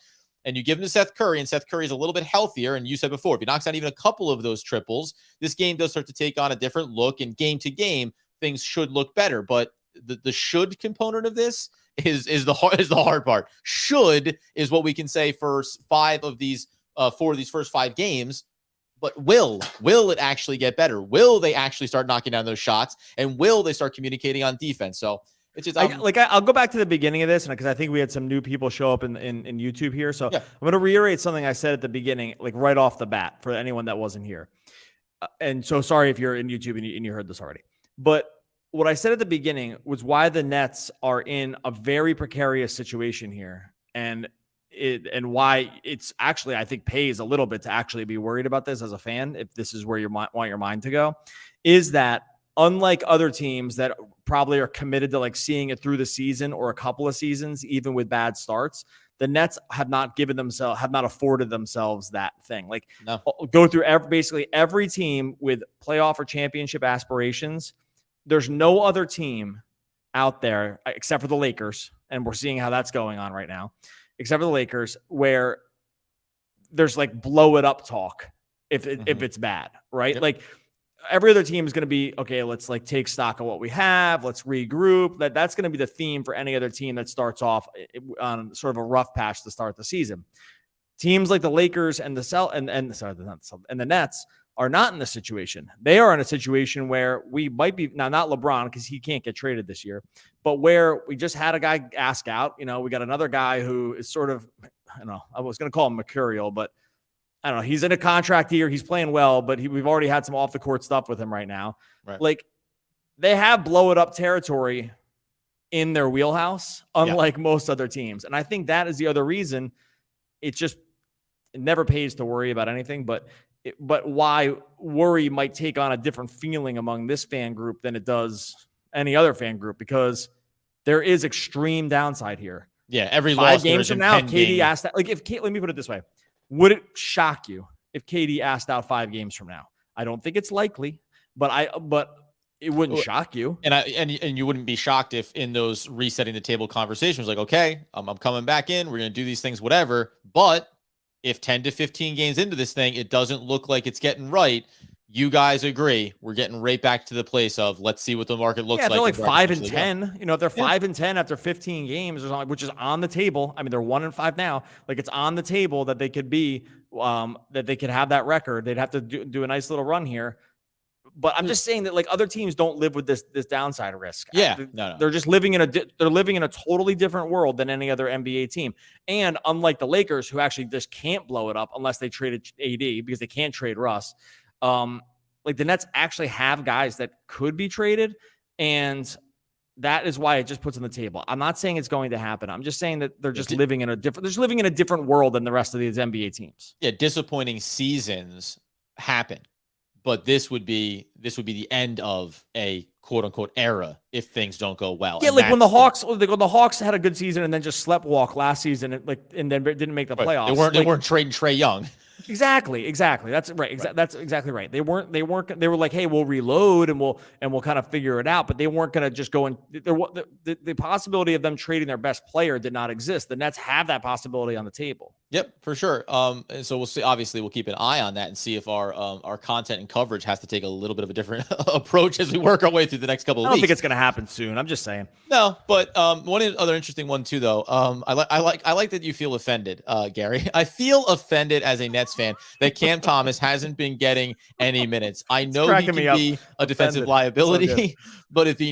and you give them to Seth Curry, and Seth Curry is a little bit healthier, and you said before, if he knocks out even a couple of those triples, this game does start to take on a different look, and game to game, things should look better. But the should component of this is the hard part. Should is what we can say for 5 of these 4 of these first 5 games, but will it actually get better? Will they actually start knocking down those shots? And will they start communicating on defense? So it's just I'll go back to the beginning of this, and because I think we had some new people show up in YouTube here. So I'm going to reiterate something I said at the beginning, like right off the bat, for anyone that wasn't here. And so sorry if you're in YouTube and you heard this already. But what I said at the beginning was why the Nets are in a very precarious situation here. And why it's actually, I think, pays a little bit to actually be worried about this as a fan, if this is where you want your mind to go, is that unlike other teams that probably are committed to like seeing it through the season or a couple of seasons, even with bad starts, the Nets have not afforded themselves that thing. Like go through basically every team with playoff or championship aspirations. There's no other team out there except for the Lakers. And we're seeing how that's going on right now. Except for the Lakers, where there's like blow it up talk if it's bad, right? Yep. Like every other team is going to be, okay, let's like take stock of what we have. Let's regroup. That's going to be the theme for any other team that starts off on sort of a rough patch to start the season. Teams like the Lakers and the Nets are not in this situation. They are in a situation where we might be now, not LeBron because he can't get traded this year, but where we just had a guy ask out. We got another guy who is sort of, I was going to call him mercurial, but I don't know. He's in a contract year. He's playing well, but we've already had some off the court stuff with him right now. Right. Like they have blow it up territory in their wheelhouse, unlike most other teams. And I think that is the other reason it never pays to worry about anything, but why worry might take on a different feeling among this fan group than it does any other fan group, because there is extreme downside here. Yeah. Every 5 games from now, KD asked that, like let me put it this way. Would it shock you if KD asked out 5 games from now? I don't think it's likely, but it wouldn't shock you. And you wouldn't be shocked if in those resetting the table conversations, like, okay, I'm coming back in, we're going to do these things, whatever. But if 10 to 15 games into this thing, it doesn't look like it's getting right, you guys agree, we're getting right back to the place of let's see what the market looks like. They're like 5 and 10. If they're 5 and 10 after 15 games or something, which is on the table. I mean, they're 1 and 5 now. Like it's on the table that they could be, that they could have that record. They'd have to do a nice little run here. But I'm just saying that like other teams don't live with this downside risk. Yeah, they're just living in a totally different world than any other NBA team. And unlike the Lakers, who actually just can't blow it up unless they traded AD because they can't trade Russ. Like the Nets actually have guys that could be traded, and that is why it just puts on the table. I'm not saying it's going to happen. I'm just saying that they're just living in a different world than the rest of these NBA teams. Yeah, disappointing seasons happen, but this would be the end of a quote unquote era if things don't go well. Yeah, and like when the Hawks had a good season and then just slept walk last season, and then didn't make the playoffs. They weren't trading Trae Young. Exactly. That's right. That's exactly right. They were like, hey, we'll reload and we'll kind of figure it out. But they weren't going to just go and the possibility of them trading their best player did not exist. The Nets have that possibility on the table. Yep, for sure. And so we'll see. Obviously, we'll keep an eye on that and see if our content and coverage has to take a little bit of a different approach as we work our way through the next couple of weeks. I don't think it's going to happen soon. I'm just saying. No, but one other interesting one too, though. I like that you feel offended, Gary. I feel offended as a Nets fan that Cam Thomas hasn't been getting any minutes. I know he can be a defensive liability, but if he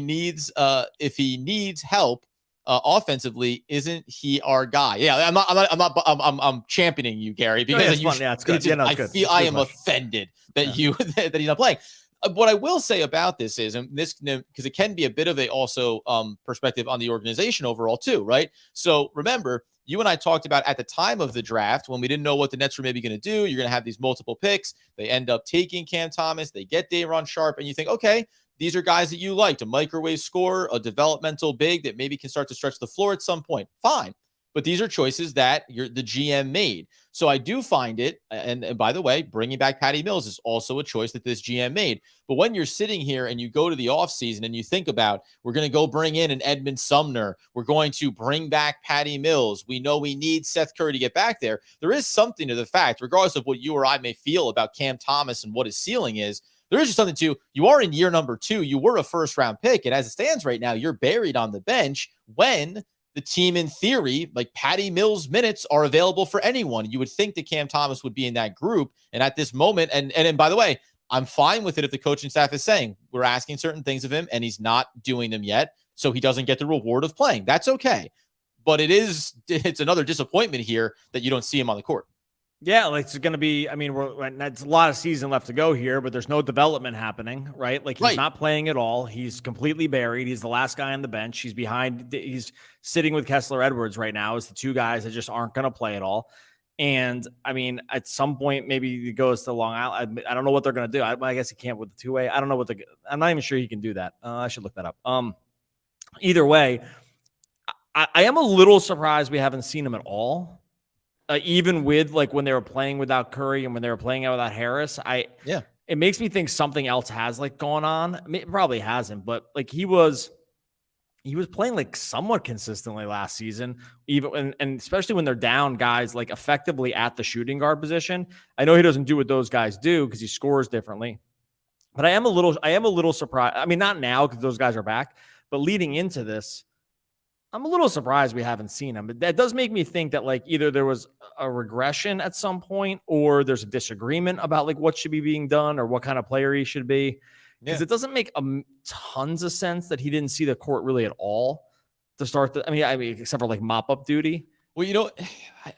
needs help offensively, isn't he our guy? Yeah, I'm championing you, Gary, because I am offended that that he's not playing. What I will say about this is, and this because it can be a bit of a also perspective on the organization overall too, right? So remember, you and I talked about at the time of the draft when we didn't know what the Nets were maybe going to do. You're going to have these multiple picks. They end up taking Cam Thomas. They get Day'Ron Sharpe, and you think, okay, these are guys that you liked, a microwave scorer, a developmental big that maybe can start to stretch the floor at some point. Fine. But these are choices that the GM made. So I do find it, and by the way, bringing back Patty Mills is also a choice that this GM made. But when you're sitting here and you go to the offseason and you think about, we're going to go bring in an Edmund Sumner, we're going to bring back Patty Mills, we know we need Seth Curry to get back there. There is something to the fact, regardless of what you or I may feel about Cam Thomas and what his ceiling is, there is just something to, you are in year number 2, you were a first-round pick, and as it stands right now, you're buried on the bench when the team, in theory, like Patty Mills minutes are available for anyone. You would think that Cam Thomas would be in that group. And at this moment, and by the way, I'm fine with it if the coaching staff is saying we're asking certain things of him and he's not doing them yet, so he doesn't get the reward of playing. That's okay. But it's another disappointment here that you don't see him on the court. Yeah, like it's going to be, I mean, that's a lot of season left to go here, but there's no development happening, right? Like he's not playing at all. He's completely buried. He's the last guy on the bench. He's sitting with Kessler Edwards right now as the two guys that just aren't going to play at all. And I mean, at some point, maybe he goes to Long Island. I don't know what they're going to do. I guess he can't with the two-way. I don't know I'm not even sure he can do that. I should look that up. Either way, I am a little surprised we haven't seen him at all. Even with like when they were playing without Curry and when they were playing out without Harris, it makes me think something else has like gone on. I mean, it probably hasn't, but like he was playing like somewhat consistently last season, even and especially when they're down guys like effectively at the shooting guard position. I know he doesn't do what those guys do because he scores differently, but I am a little surprised. I mean, not now because those guys are back, but leading into this, I'm a little surprised we haven't seen him. But that does make me think that like either there was a regression at some point or there's a disagreement about like what should be being done or what kind of player he should be. Because it doesn't make tons of sense that he didn't see the court really at all to start I mean, except for like mop-up duty. Well,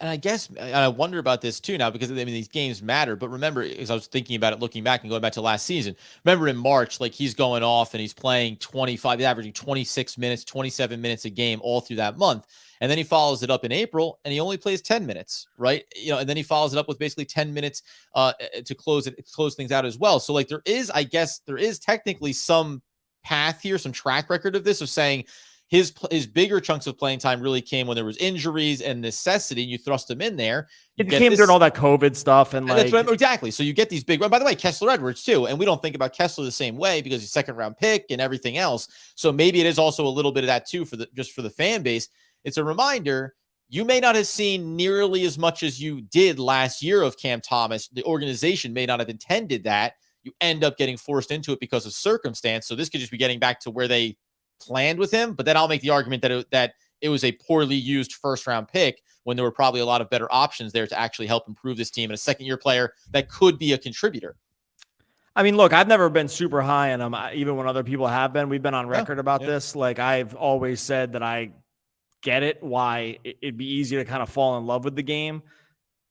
and I guess I wonder about this too now because I mean these games matter. But remember, as I was thinking about it, looking back and going back to last season, remember in March, like he's going off and he's playing 25, averaging 26 minutes, 27 minutes a game all through that month. And then he follows it up in April and he only plays 10 minutes, right? And then he follows it up with basically 10 minutes to close things out as well. So like there is technically some path here, some track record of this of saying, his bigger chunks of playing time really came when there was injuries and necessity. And you thrust him in there. It came during all that COVID stuff. And like, exactly. So you get these big, by the way, Kessler Edwards too. And we don't think about Kessler the same way because he's second round pick and everything else. So maybe it is also a little bit of that too, for the fan base. It's a reminder. You may not have seen nearly as much as you did last year of Cam Thomas. The organization may not have intended that. You end up getting forced into it because of circumstance. So this could just be getting back to where they planned with him, but then I'll make the argument that it was a poorly used first round pick when there were probably a lot of better options there to actually help improve this team and a second year player that could be a contributor. I mean, look, I've never been super high on him, even when other people have been. We've been on record about this. Like I've always said that I get it, why it'd be easy to kind of fall in love with the game.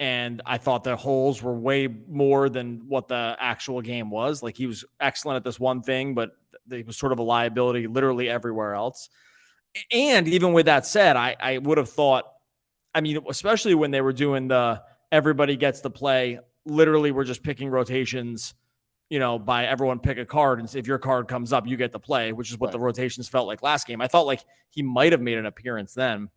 And I thought the holes were way more than what the actual game was. Like he was excellent at this one thing, but he was sort of a liability literally everywhere else. And even with that said, I would have thought, I mean, especially when they were doing the everybody gets to play, literally we're just picking rotations, by everyone pick a card. And if your card comes up, you get to play, which is what the rotations felt like last game. I thought like he might have made an appearance then,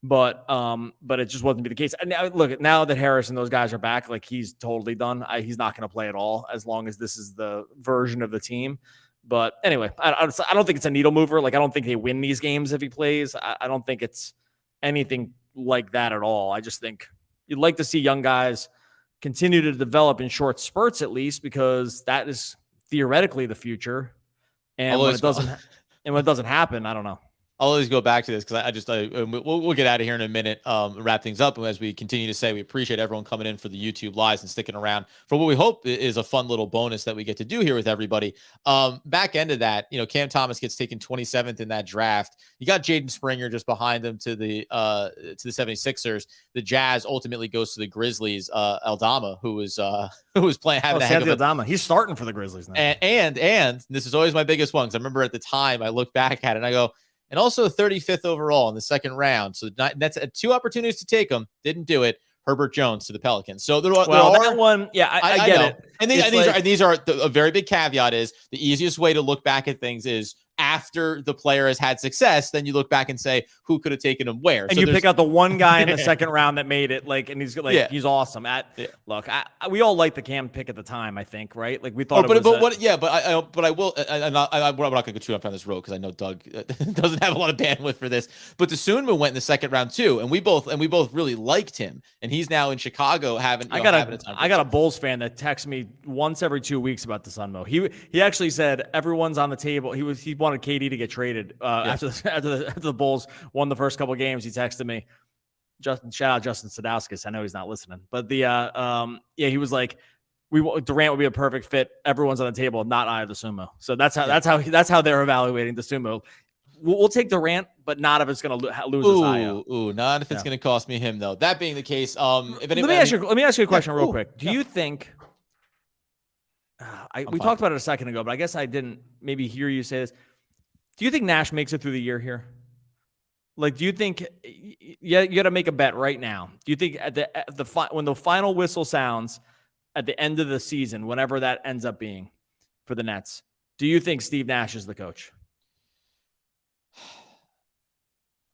but it just wasn't the case. And now, look, now that Harris and those guys are back, like he's totally done. He's not going to play at all as long as this is the version of the team. But anyway, I don't think it's a needle mover. Like, I don't think they win these games if he plays. I don't think it's anything like that at all. I just think you'd like to see young guys continue to develop in short spurts, at least, because that is theoretically the future. And when it doesn't happen, I don't know. I'll always go back to this because we'll get out of here in a minute, wrap things up. And as we continue to say, we appreciate everyone coming in for the YouTube lives and sticking around for what we hope is a fun little bonus that we get to do here with everybody. Back end of that, Cam Thomas gets taken 27th in that draft. You got Jaden Springer just behind them to the 76ers. The Jazz ultimately goes to the Grizzlies. Aldama, who was playing, having a heck of a Aldama. He's starting for the Grizzlies now. And this is always my biggest one because I remember at the time I look back at it and I go, and also 35th overall in the second round. So that's two opportunities to take him. Didn't do it. Herbert Jones to the Pelicans. So there are that one. Yeah, I get it. And these are a very big caveat is the easiest way to look back at things is after the player has had success, then you look back and say, who could have taken him where? And you pick out the one guy in the second round that made it, and he's he's awesome. Look, we all liked the Cam pick at the time, I think, right? Like we thought. I'm not going to go too off on this road because I know Doug doesn't have a lot of bandwidth for this. But Dosunmu went in the second round too, and we both really liked him, and he's now in Chicago having. I got a Bulls fan that texts me once every 2 weeks about Dosunmu. He actually said everyone's on the table. He wanted KD to get traded after the Bulls won the first couple games. He texted me. Shout out Justin Sadowskis. I know he's not listening, but he was like, Durant would be a perfect fit. Everyone's on the table, not Aya Dosunmu. So that's how they're evaluating Dosunmu. We'll take Durant, but not if it's going to lose his Aya. Not if it's going to cost me him though. That being the case, let me ask you a question real quick. Do you think? We talked about it a second ago, but I guess I didn't maybe hear you say this. Do you think Nash makes it through the year here? Like, do you think you got to make a bet right now? Do you think when the final whistle sounds at the end of the season, whenever that ends up being for the Nets, do you think Steve Nash is the coach?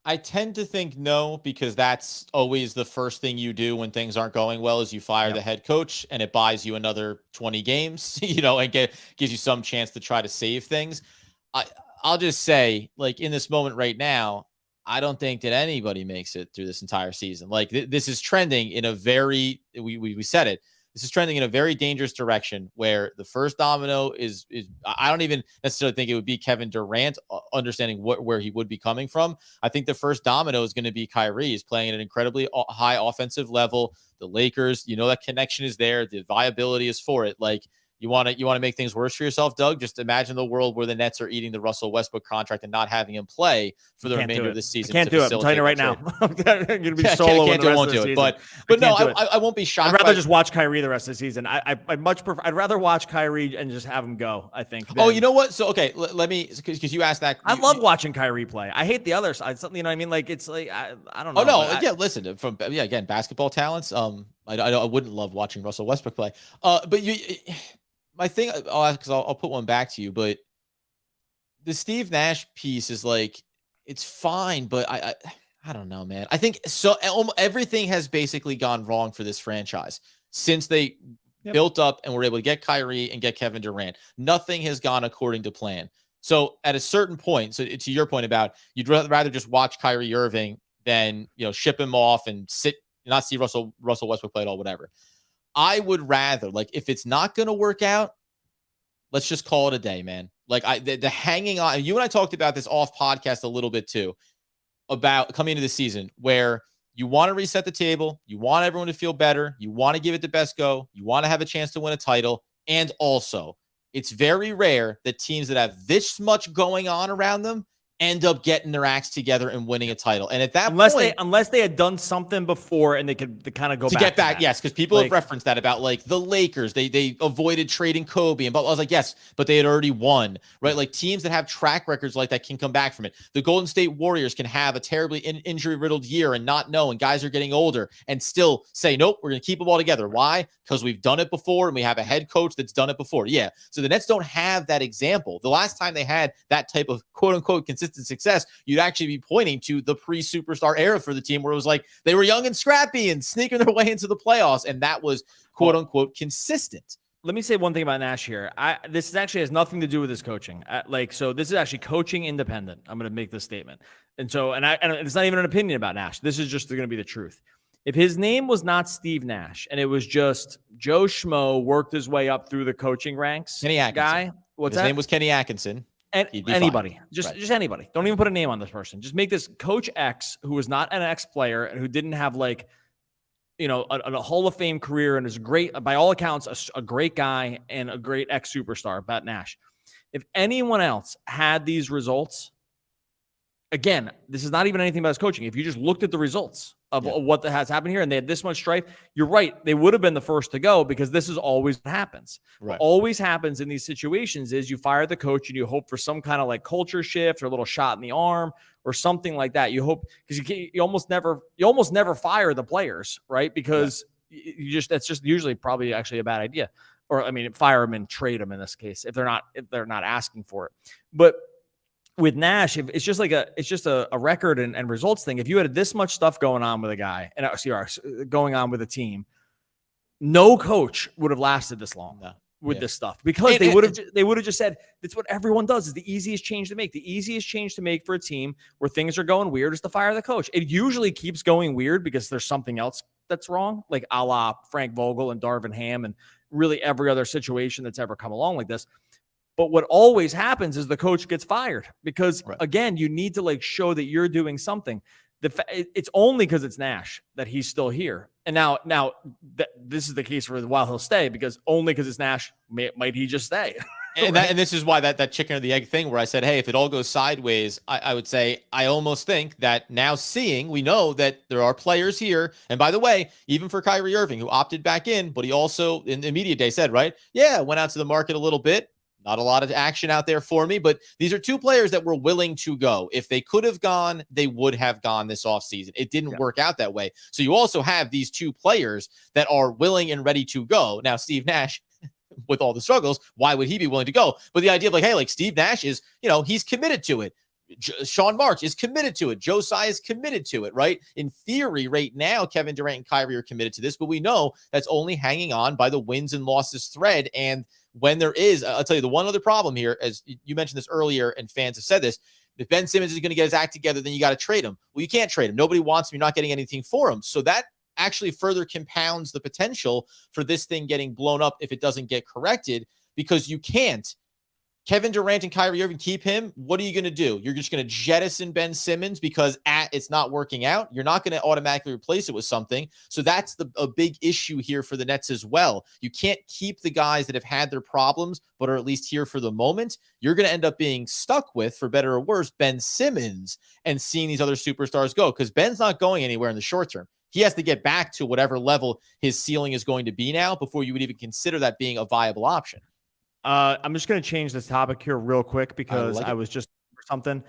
I tend to think no, because that's always the first thing you do when things aren't going well is you fire the head coach, and it buys you another 20 games, and gives you some chance to try to save things. I'll just say, like, in this moment right now, I don't think that anybody makes it through this entire season. Like, this is trending in a very, we said it, this is trending in a very dangerous direction where the first domino is I don't even necessarily think it would be Kevin Durant, understanding where he would be coming from. I think the first domino is going to be Kyrie. He's playing at an incredibly high offensive level. The Lakers, that connection is there. The viability is for it. Like, you want to make things worse for yourself, Doug? Just imagine the world where the Nets are eating the Russell Westbrook contract and not having him play for the remainder of the season. I can't do it. I'm telling you right now. I'm going to be solo. Can't do it. Won't do it. But no, I won't be shocked. I'd rather just watch Kyrie the rest of the season. I'd much prefer. I'd rather watch Kyrie and just have him go. I think. Oh, you know what? So okay, let me because you asked that. I love watching Kyrie play. I hate the other side. Something what I mean? Like it's like I don't know. Oh no, listen. Again, basketball talents. I wouldn't love watching Russell Westbrook play. But you. My thing, I'll put one back to you, but the Steve Nash piece is like, it's fine, but I don't know, man. I think so. Everything has basically gone wrong for this franchise since they built up and were able to get Kyrie and get Kevin Durant. Nothing has gone according to plan. So at a certain point, so to your point about you'd rather just watch Kyrie Irving than ship him off and not see Russell Westbrook play at all, whatever. I would rather, like, if it's not going to work out, let's just call it a day, man. Like the hanging on, you and I talked about this off podcast a little bit too, about coming into the season where you want to reset the table. You want everyone to feel better. You want to give it the best go. You want to have a chance to win a title. And also, it's very rare that teams that have this much going on around them end up getting their acts together and winning a title. And at that point, unless they had done something before and they could kind of go to back get back. that. Yes, because people have referenced that about like the Lakers. They avoided trading Kobe, and but I was like, yes, but they had already won, right? Like teams that have track records like that can come back from it. The Golden State Warriors can have a terribly injury riddled year and not know, and guys are getting older and still say, nope, we're going to keep them all together. Why? Because we've done it before and we have a head coach that's done it before. Yeah. So the Nets don't have that example. The last time they had that type of quote unquote consistent success, you'd actually be pointing to the pre-superstar era for the team where it was like they were young and scrappy and sneaking their way into the playoffs. And that was quote unquote consistent. Let me say one thing about Nash here. This actually has nothing to do with his coaching. So this is actually coaching independent. I'm going to make this statement. And it's not even an opinion about Nash. This is just going to be the truth. If his name was not Steve Nash and it was just Joe Schmo worked his way up through the coaching ranks, Kenny Atkinson. guy, His name was Kenny Atkinson. And anybody, just anybody. Don't even put a name on this person. Just make this Coach X, who was not an X player and who didn't have a Hall of Fame career and is great, by all accounts, a great guy and a great X superstar, Pat Nash. If anyone else had these results, again, this is not even anything about his coaching. If you just looked at the results of what has happened here and they had this much strife, you're right. They would have been the first to go because this is always what happens. Right. What always happens in these situations is you fire the coach and you hope for some kind of like culture shift or a little shot in the arm or something like that. You hope because you almost never fire the players, right? Because that's just usually probably actually a bad idea. Or I mean, fire them and trade them in this case if they're not asking for it. But with Nash, it's just a record and results thing. If you had this much stuff going on with a guy and going on with a team, no coach would have lasted this long with this stuff because they would have just said that's what everyone does. Is the easiest change to make. The easiest change to make for a team where things are going weird is to fire the coach. It usually keeps going weird because there's something else that's wrong, like a la Frank Vogel and Darvin Ham and really every other situation that's ever come along like this. But what always happens is the coach gets fired because, again, you need to show that you're doing something. It's only because it's Nash that he's still here. And now this is the case for a while he'll stay because only because it's Nash might he just stay. And this is why that chicken or the egg thing where I said, hey, if it all goes sideways, I would say I almost think that now we know that there are players here. And by the way, even for Kyrie Irving, who opted back in, but he also in the media day said, went out to the market a little bit. Not a lot of action out there for me, but these are two players that were willing to go. If they could have gone, they would have gone this offseason. It didn't work out that way. So you also have these two players that are willing and ready to go. Now, Steve Nash, with all the struggles, why would he be willing to go? But the idea of Steve Nash is, he's committed to it. Sean Marks is committed to it. Joe Tsai is committed to it, right? In theory, right now, Kevin Durant and Kyrie are committed to this, but we know that's only hanging on by the wins and losses thread. And when there is, I'll tell you the one other problem here, as you mentioned this earlier, and fans have said this, if Ben Simmons is going to get his act together, then you got to trade him. Well, you can't trade him. Nobody wants him. You're not getting anything for him. So that actually further compounds the potential for this thing getting blown up if it doesn't get corrected, because you can't. Kevin Durant and Kyrie Irving, keep him. What are you going to do? You're just going to jettison Ben Simmons because it's not working out. You're not going to automatically replace it with something. So that's a big issue here for the Nets as well. You can't keep the guys that have had their problems, but are at least here for the moment. You're going to end up being stuck with, for better or worse, Ben Simmons and seeing these other superstars go, because Ben's not going anywhere in the short term. He has to get back to whatever level his ceiling is going to be now before you would even consider that being a viable option. I'm just going to change this topic here real quick because I was just something.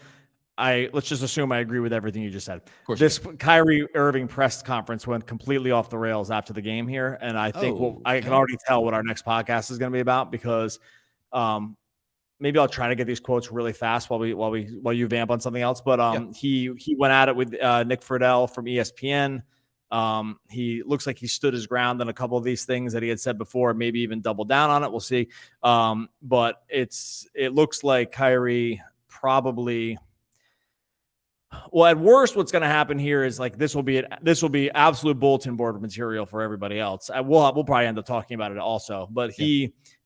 Let's just assume I agree with everything you just said. This Kyrie Irving press conference went completely off the rails after the game here, and I think I can already tell what our next podcast is going to be about because maybe I'll try to get these quotes really fast while you vamp on something else. But he went at it with Nick Friedel from ESPN. He looks like he stood his ground on a couple of these things that he had said before, maybe even double down on it. We'll see. But it looks like Kyrie probably, well, at worst, what's going to happen here is this will be absolute bulletin board material for everybody else. We'll probably end up talking about it also, but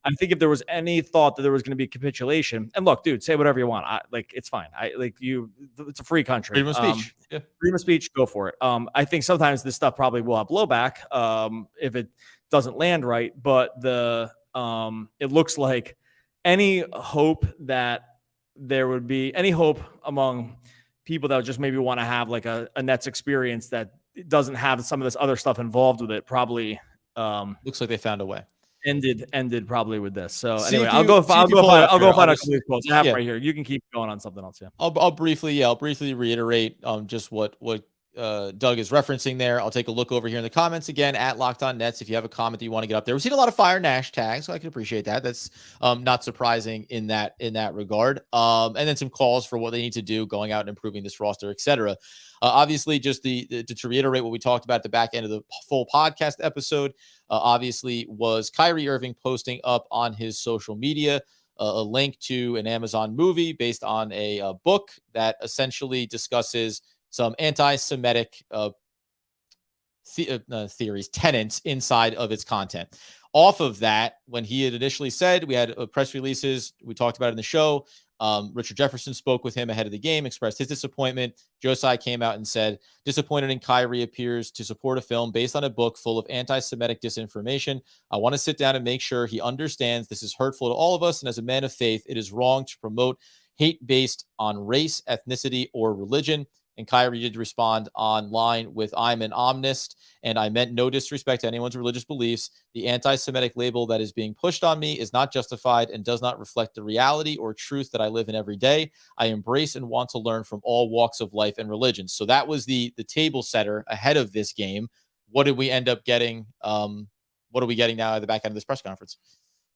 I think if there was any thought that there was going to be capitulation, and look, dude, say whatever you want. It's fine. It's a free country. Freedom of speech. Freedom of speech. Go for it. I think sometimes this stuff probably will have blowback if it doesn't land right. But it looks like any hope that there would be any hope among people that would just maybe want to have like a Nets experience that doesn't have some of this other stuff involved with it, probably looks like they found a way. Ended probably with this. So See anyway, if I'll you- go see if I'll you go pull find up I'll here. go find I'll a couple of these quotes. I have yeah. right here. You can keep going on something else. Yeah. I'll briefly reiterate just what Doug is referencing there. I'll take a look over here in the comments again at Locked On Nets. If you have a comment that you want to get up there, we've seen a lot of Fire Nash tags, so I can appreciate that. That's not surprising in that regard. And then some calls for what they need to do going out and improving this roster, etc. Obviously, just to reiterate what we talked about at the back end of the full podcast episode, obviously was Kyrie Irving posting up on his social media a link to an Amazon movie based on a book that essentially discusses some anti-Semitic theories, tenets inside of its content. Off of that, when he had initially said, we had press releases, we talked about it in the show. Richard Jefferson spoke with him ahead of the game, expressed his disappointment. Josiah came out and said, disappointed in Kyrie appears to support a film based on a book full of anti-Semitic disinformation. I want to sit down and make sure he understands this is hurtful to all of us. And as a man of faith, it is wrong to promote hate based on race, ethnicity, or religion. And Kyrie did respond online with, I'm an omnist, and I meant no disrespect to anyone's religious beliefs. The anti-Semitic label that is being pushed on me is not justified and does not reflect the reality or truth that I live in every day. I embrace and want to learn from all walks of life and religions. So that was the table setter ahead of this game. What did we end up getting? What are we getting now at the back end of this press conference?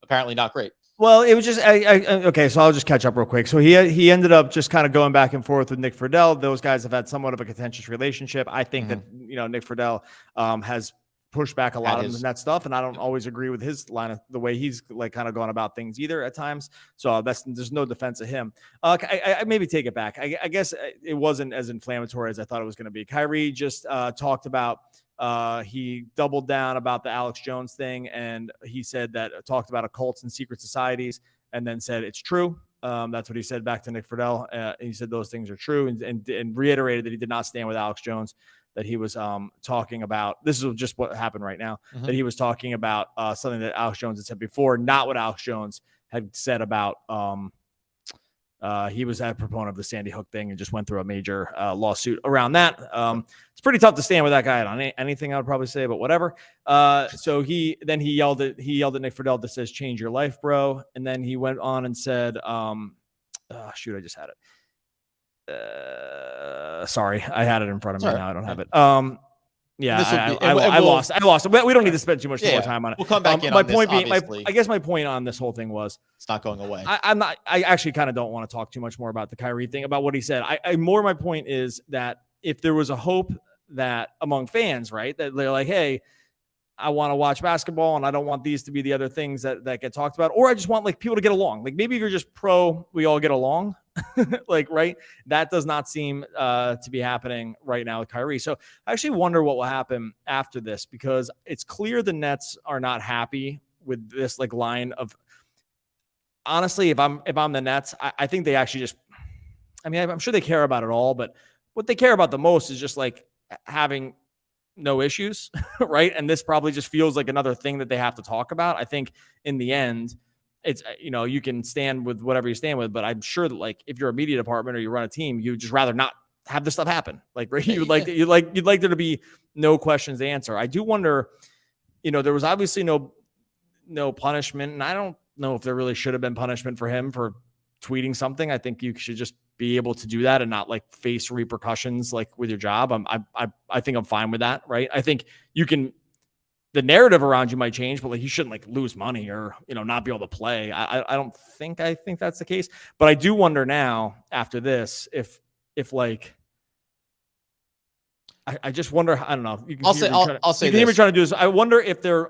Apparently not great. Well, it was just okay. So I'll just catch up real quick. So he ended up just kind of going back and forth with Nick Friedel. Those guys have had somewhat of a contentious relationship. I think that Nick Friedel has pushed back a lot of that stuff, and I don't always agree with his line of the way he's like kind of going about things either at times. So there's no defense of him. I maybe take it back. I guess it wasn't as inflammatory as I thought it was going to be. Kyrie just talked about. He doubled down about the Alex Jones thing, and he said that talked about occults and secret societies, and then said it's true. That's what he said back to Nick Friedel. He said those things are true, and reiterated that he did not stand with Alex Jones. That he was talking about. This is just what happened right now. That he was talking about something that Alex Jones had said before, not what Alex Jones had said about. He was a proponent of the Sandy Hook thing and just went through a major lawsuit around that. It's pretty tough to stand with that guy on anything I would probably say, but whatever. So he yelled at Nick Friedel that says, change your life, bro. And then he went on and said, I just had it. Sorry, I had it in front of me. Now I don't have it. Yeah, I lost. We don't need to spend too much more time on it. We'll come back in my on point this, being, obviously. I guess my point on this whole thing was it's not going away. I actually kind of don't want to talk too much more about the Kyrie thing, about what he said. My point is that if there was a hope that among fans, right, that they're like, hey, I want to watch basketball and I don't want these to be the other things that get talked about, or I just want like people to get along. Like maybe if you're just pro, we all get along. Like, right. That does not seem to be happening right now with Kyrie. So I actually wonder what will happen after this, because it's clear the Nets are not happy with this like line of, honestly, if I'm the Nets, I think they actually just, I mean, I'm sure they care about it all, but what they care about the most is just like having no issues. Right. And this probably just feels like another thing that they have to talk about. I think in the end, it's, you can stand with whatever you stand with, but I'm sure that like, if you're a media department or you run a team, you'd just rather not have this stuff happen. Like, right? You'd like there to be no questions to answer. I do wonder, there was obviously no punishment, and I don't know if there really should have been punishment for him for tweeting something. I think you should just be able to do that and not like face repercussions like with your job. I think I'm fine with that. Right. I think the narrative around you might change, but like you shouldn't like lose money or, not be able to play. I think that's the case, but I do wonder now after this, if like, I just wonder, I don't know. I'll say this. Trying to do this. I wonder if they're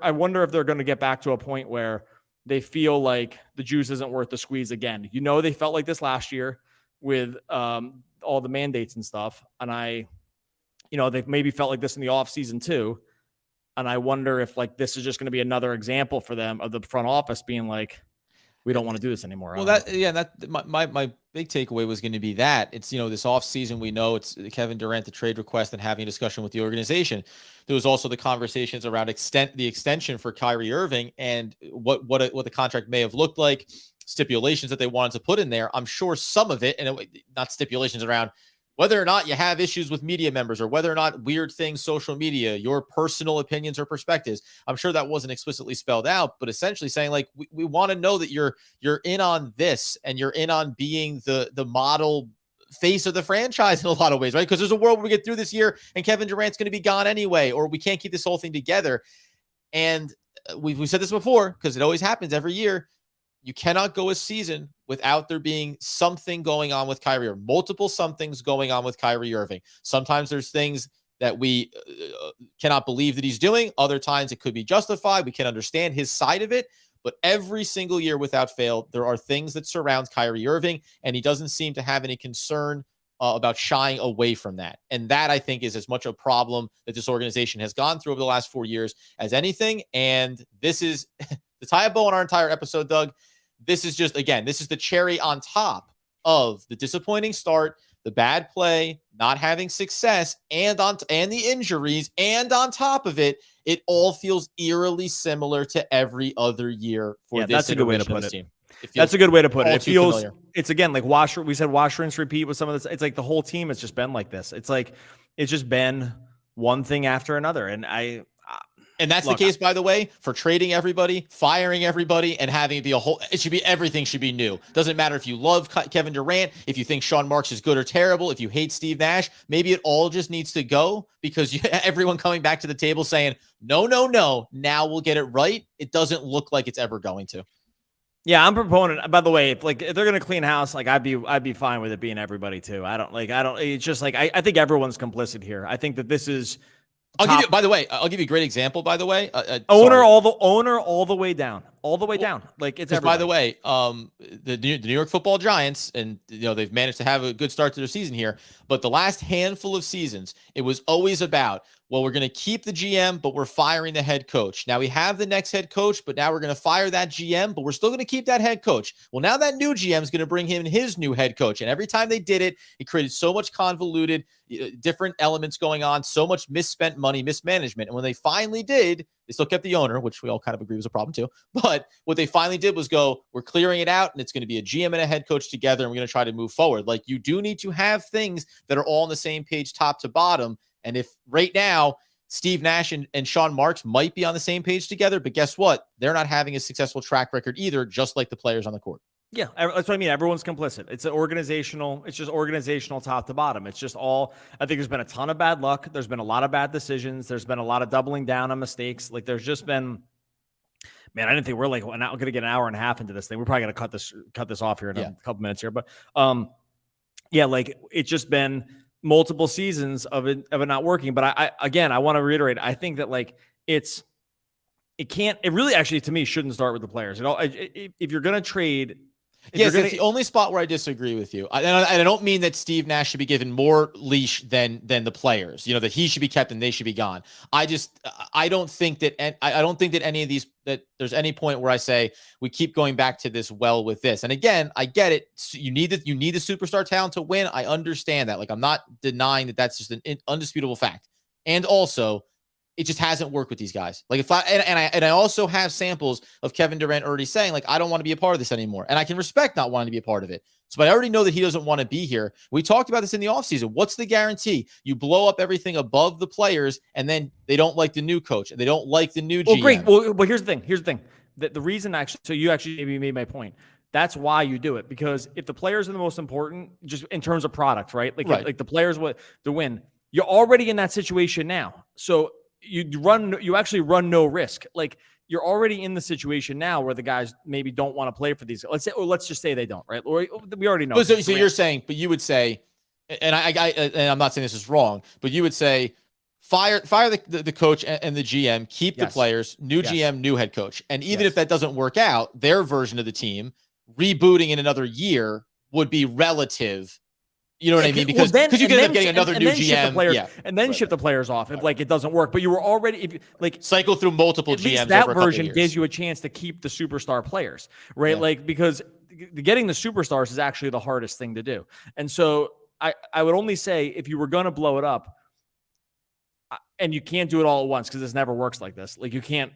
going to get back to a point where they feel like the juice isn't worth the squeeze again. They felt like this last year with all the mandates and stuff. And they maybe felt like this in the off season too. And I wonder if like this is just going to be another example for them of the front office being like, we don't want to do this anymore. Well, my big takeaway was going to be that it's, this offseason, we know it's Kevin Durant, the trade request, and having a discussion with the organization. There was also the conversations around the extension for Kyrie Irving and what the contract may have looked like. stipulations that they wanted to put in there. I'm sure some of it, and not stipulations around whether or not you have issues with media members or whether or not weird things, social media, your personal opinions or perspectives. I'm sure that wasn't explicitly spelled out, but essentially saying like, we want to know that you're in on this and you're in on being the model face of the franchise in a lot of ways, right? Because there's a world where we get through this year and Kevin Durant's going to be gone anyway, or we can't keep this whole thing together. And we've said this before, because it always happens every year. You cannot go a season without there being something going on with Kyrie, or multiple somethings going on with Kyrie Irving. Sometimes there's things that we cannot believe that he's doing. Other times it could be justified. We can understand his side of it. But every single year without fail, there are things that surround Kyrie Irving, and he doesn't seem to have any concern about shying away from that. And that, I think, is as much a problem that this organization has gone through over the last 4 years as anything. And this is, to tie a bow on our entire episode, Doug, this is just, again, this is the cherry on top of the disappointing start, the bad play, not having success, and the injuries, and on top of it, it all feels eerily similar to every other year for this. That's a good way to put it. Team. That's a good way to put it. It feels familiar. It's again like we said wash, rinse, repeat with some of this. It's like the whole team has just been like this. It's like it's just been one thing after another. And that's the case, by the way, for trading everybody, firing everybody, and having it be everything should be new. Doesn't matter if you love Kevin Durant, if you think Sean Marks is good or terrible, if you hate Steve Nash, maybe it all just needs to go because everyone coming back to the table saying, no, now we'll get it right. It doesn't look like it's ever going to. Yeah, I'm a proponent. By the way, if they're gonna clean house, like I'd be fine with it being everybody too. It's just like I think everyone's complicit here. I think that this is. I'll give you a great example. By the way, owner all the way down, Like it's everybody. By the way, the New York Football Giants, and they've managed to have a good start to their season here. But the last handful of seasons, it was always about, well, we're going to keep the GM, but we're firing the head coach. Now we have the next head coach, but now we're going to fire that GM, but we're still going to keep that head coach. Well, now that new GM is going to bring him his new head coach. And every time they did it, it created so much convoluted, different elements going on, so much misspent money, mismanagement. And when they finally did, they still kept the owner, which we all kind of agree was a problem too. But what they finally did was go, we're clearing it out, and it's going to be a GM and a head coach together, and we're going to try to move forward. Like, you do need to have things that are all on the same page, top to bottom. And if right now Steve Nash and Sean Marks might be on the same page together, but guess what? They're not having a successful track record either, just like the players on the court. Yeah, that's what I mean. Everyone's complicit. It's just organizational top to bottom. It's just all, I think there's been a ton of bad luck. There's been a lot of bad decisions. There's been a lot of doubling down on mistakes. Like there's just been, man, I didn't think we're going to get an hour and a half into this thing. We're probably going to cut this off here in a couple minutes here. It just been multiple seasons of it not working. But I want to reiterate, I think that it really actually to me shouldn't start with the players. If you're going to trade, yes, it's the only spot where I disagree with you. And I don't mean that Steve Nash should be given more leash than the players, that he should be kept and they should be gone. I don't think that any of these, that there's any point where I say we keep going back to this well with this. And again, I get it. You need the superstar talent to win. I understand that. Like, I'm not denying that that's just an undisputable fact. And also, it just hasn't worked with these guys. Like, I also have samples of Kevin Durant already saying, like, I don't want to be a part of this anymore. And I can respect not wanting to be a part of it. So, but I already know that he doesn't want to be here. We talked about this in the offseason. What's the guarantee? You blow up everything above the players, and then they don't like the new coach, and they don't like the new GM. Well, great. Well, here's the thing. The reason so you actually maybe made my point. That's why you do it. Because if the players are the most important, just in terms of product, right? Like the players to win, you're already in that situation now. So you actually run no risk. Like, you're already in the situation now where the guys maybe don't want to play for these. Let's just say they don't, right? Or we already know. So you're saying, but you would say, and I'm not saying this is wrong, but you would say, fire the coach and the GM, keep the players, new GM, new head coach. And even if that doesn't work out, their version of the team rebooting in another year would be relative. You know what I mean? Because you could end up getting another new GM, and then ship the players off if it doesn't work. But you were already cycle through multiple GMs. Least that version gives you a chance to keep the superstar players, right? Yeah. Because getting the superstars is actually the hardest thing to do. And so I would only say, if you were going to blow it up, and you can't do it all at once because this never works like this. Like, you can't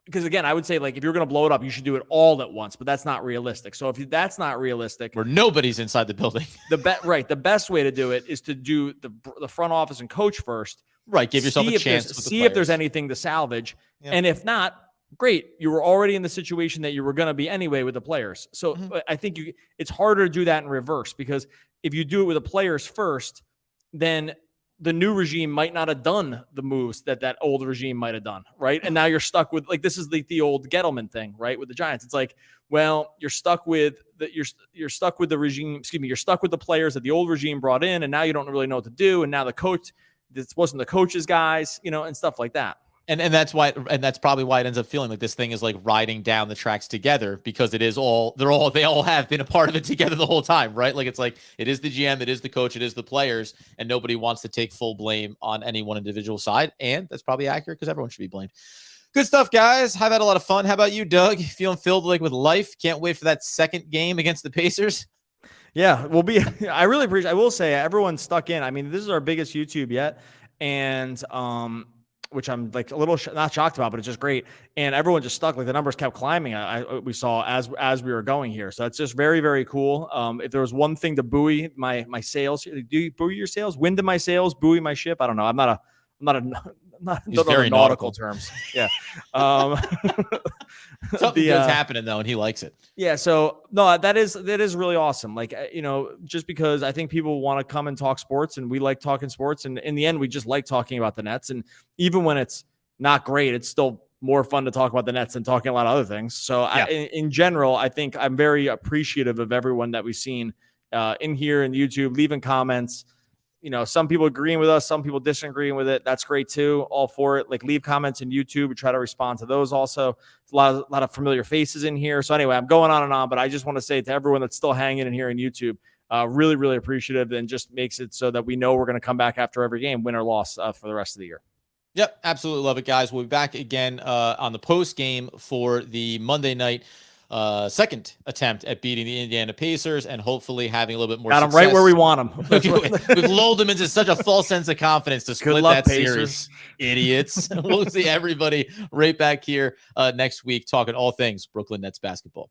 because again, I would say like if you're going to blow it up, you should do it all at once, but that's not realistic. So if that's not realistic, where nobody's inside the building, the best way to do it is to do the front office and coach first. Right, give yourself a chance. See if there's anything to salvage, and if not, great. You were already in the situation that you were going to be anyway with the players. So I think it's harder to do that in reverse, because if you do it with the players first, then the new regime might not have done the moves that old regime might have done, right? And now you're stuck with, like, this is the old Gettleman thing, right? With the Giants, it's like, well, you're stuck with you're stuck with the regime. Excuse me, you're stuck with the players that the old regime brought in, and now you don't really know what to do. And now the coach, this wasn't the coach's guys, and stuff like that. And that's why, and that's probably why it ends up feeling like this thing is like riding down the tracks together, because it is they all have been a part of it together the whole time, right? Like, it's like, it is the GM, it is the coach, it is the players, and nobody wants to take full blame on any one individual side. And that's probably accurate, because everyone should be blamed. Good stuff, guys. I've had a lot of fun. How about you, Doug? Feeling filled like with life? Can't wait for that second game against the Pacers. Yeah, I really appreciate, I will say, everyone stuck in. I mean, this is our biggest YouTube yet. And, which I'm like a little not shocked about, but it's just great. And everyone just stuck, like the numbers kept climbing. We saw as we were going here. So it's just very, very cool. If there was one thing to buoy my sales, do you buoy your sales, wind in my sails, buoy my ship? I don't know. I'm not very nautical terms. Yeah. Something good's happening though, and he likes it. Yeah. So no, that is really awesome. Like, just because I think people want to come and talk sports, and we like talking sports, and in the end, we just like talking about the Nets. And even when it's not great, it's still more fun to talk about the Nets than talking a lot of other things. So yeah. In general, I think I'm very appreciative of everyone that we've seen in here in YouTube, leaving comments. Some people agreeing with us, some people disagreeing with it. That's great too. All for it. Like, leave comments in YouTube. We try to respond to those also. A lot of familiar faces in here. So anyway, I'm going on and on, but I just want to say to everyone that's still hanging in here in YouTube, really, really appreciative, and just makes it so that we know we're going to come back after every game, win or loss, for the rest of the year. Yep. Absolutely love it, guys. We'll be back again on the post game for the Monday night second attempt at beating the Indiana Pacers, and hopefully having a little bit more success. Got them right where we want them. We've lulled them into such a false sense of confidence to split that series. Idiots. We'll see everybody right back here next week talking all things Brooklyn Nets basketball.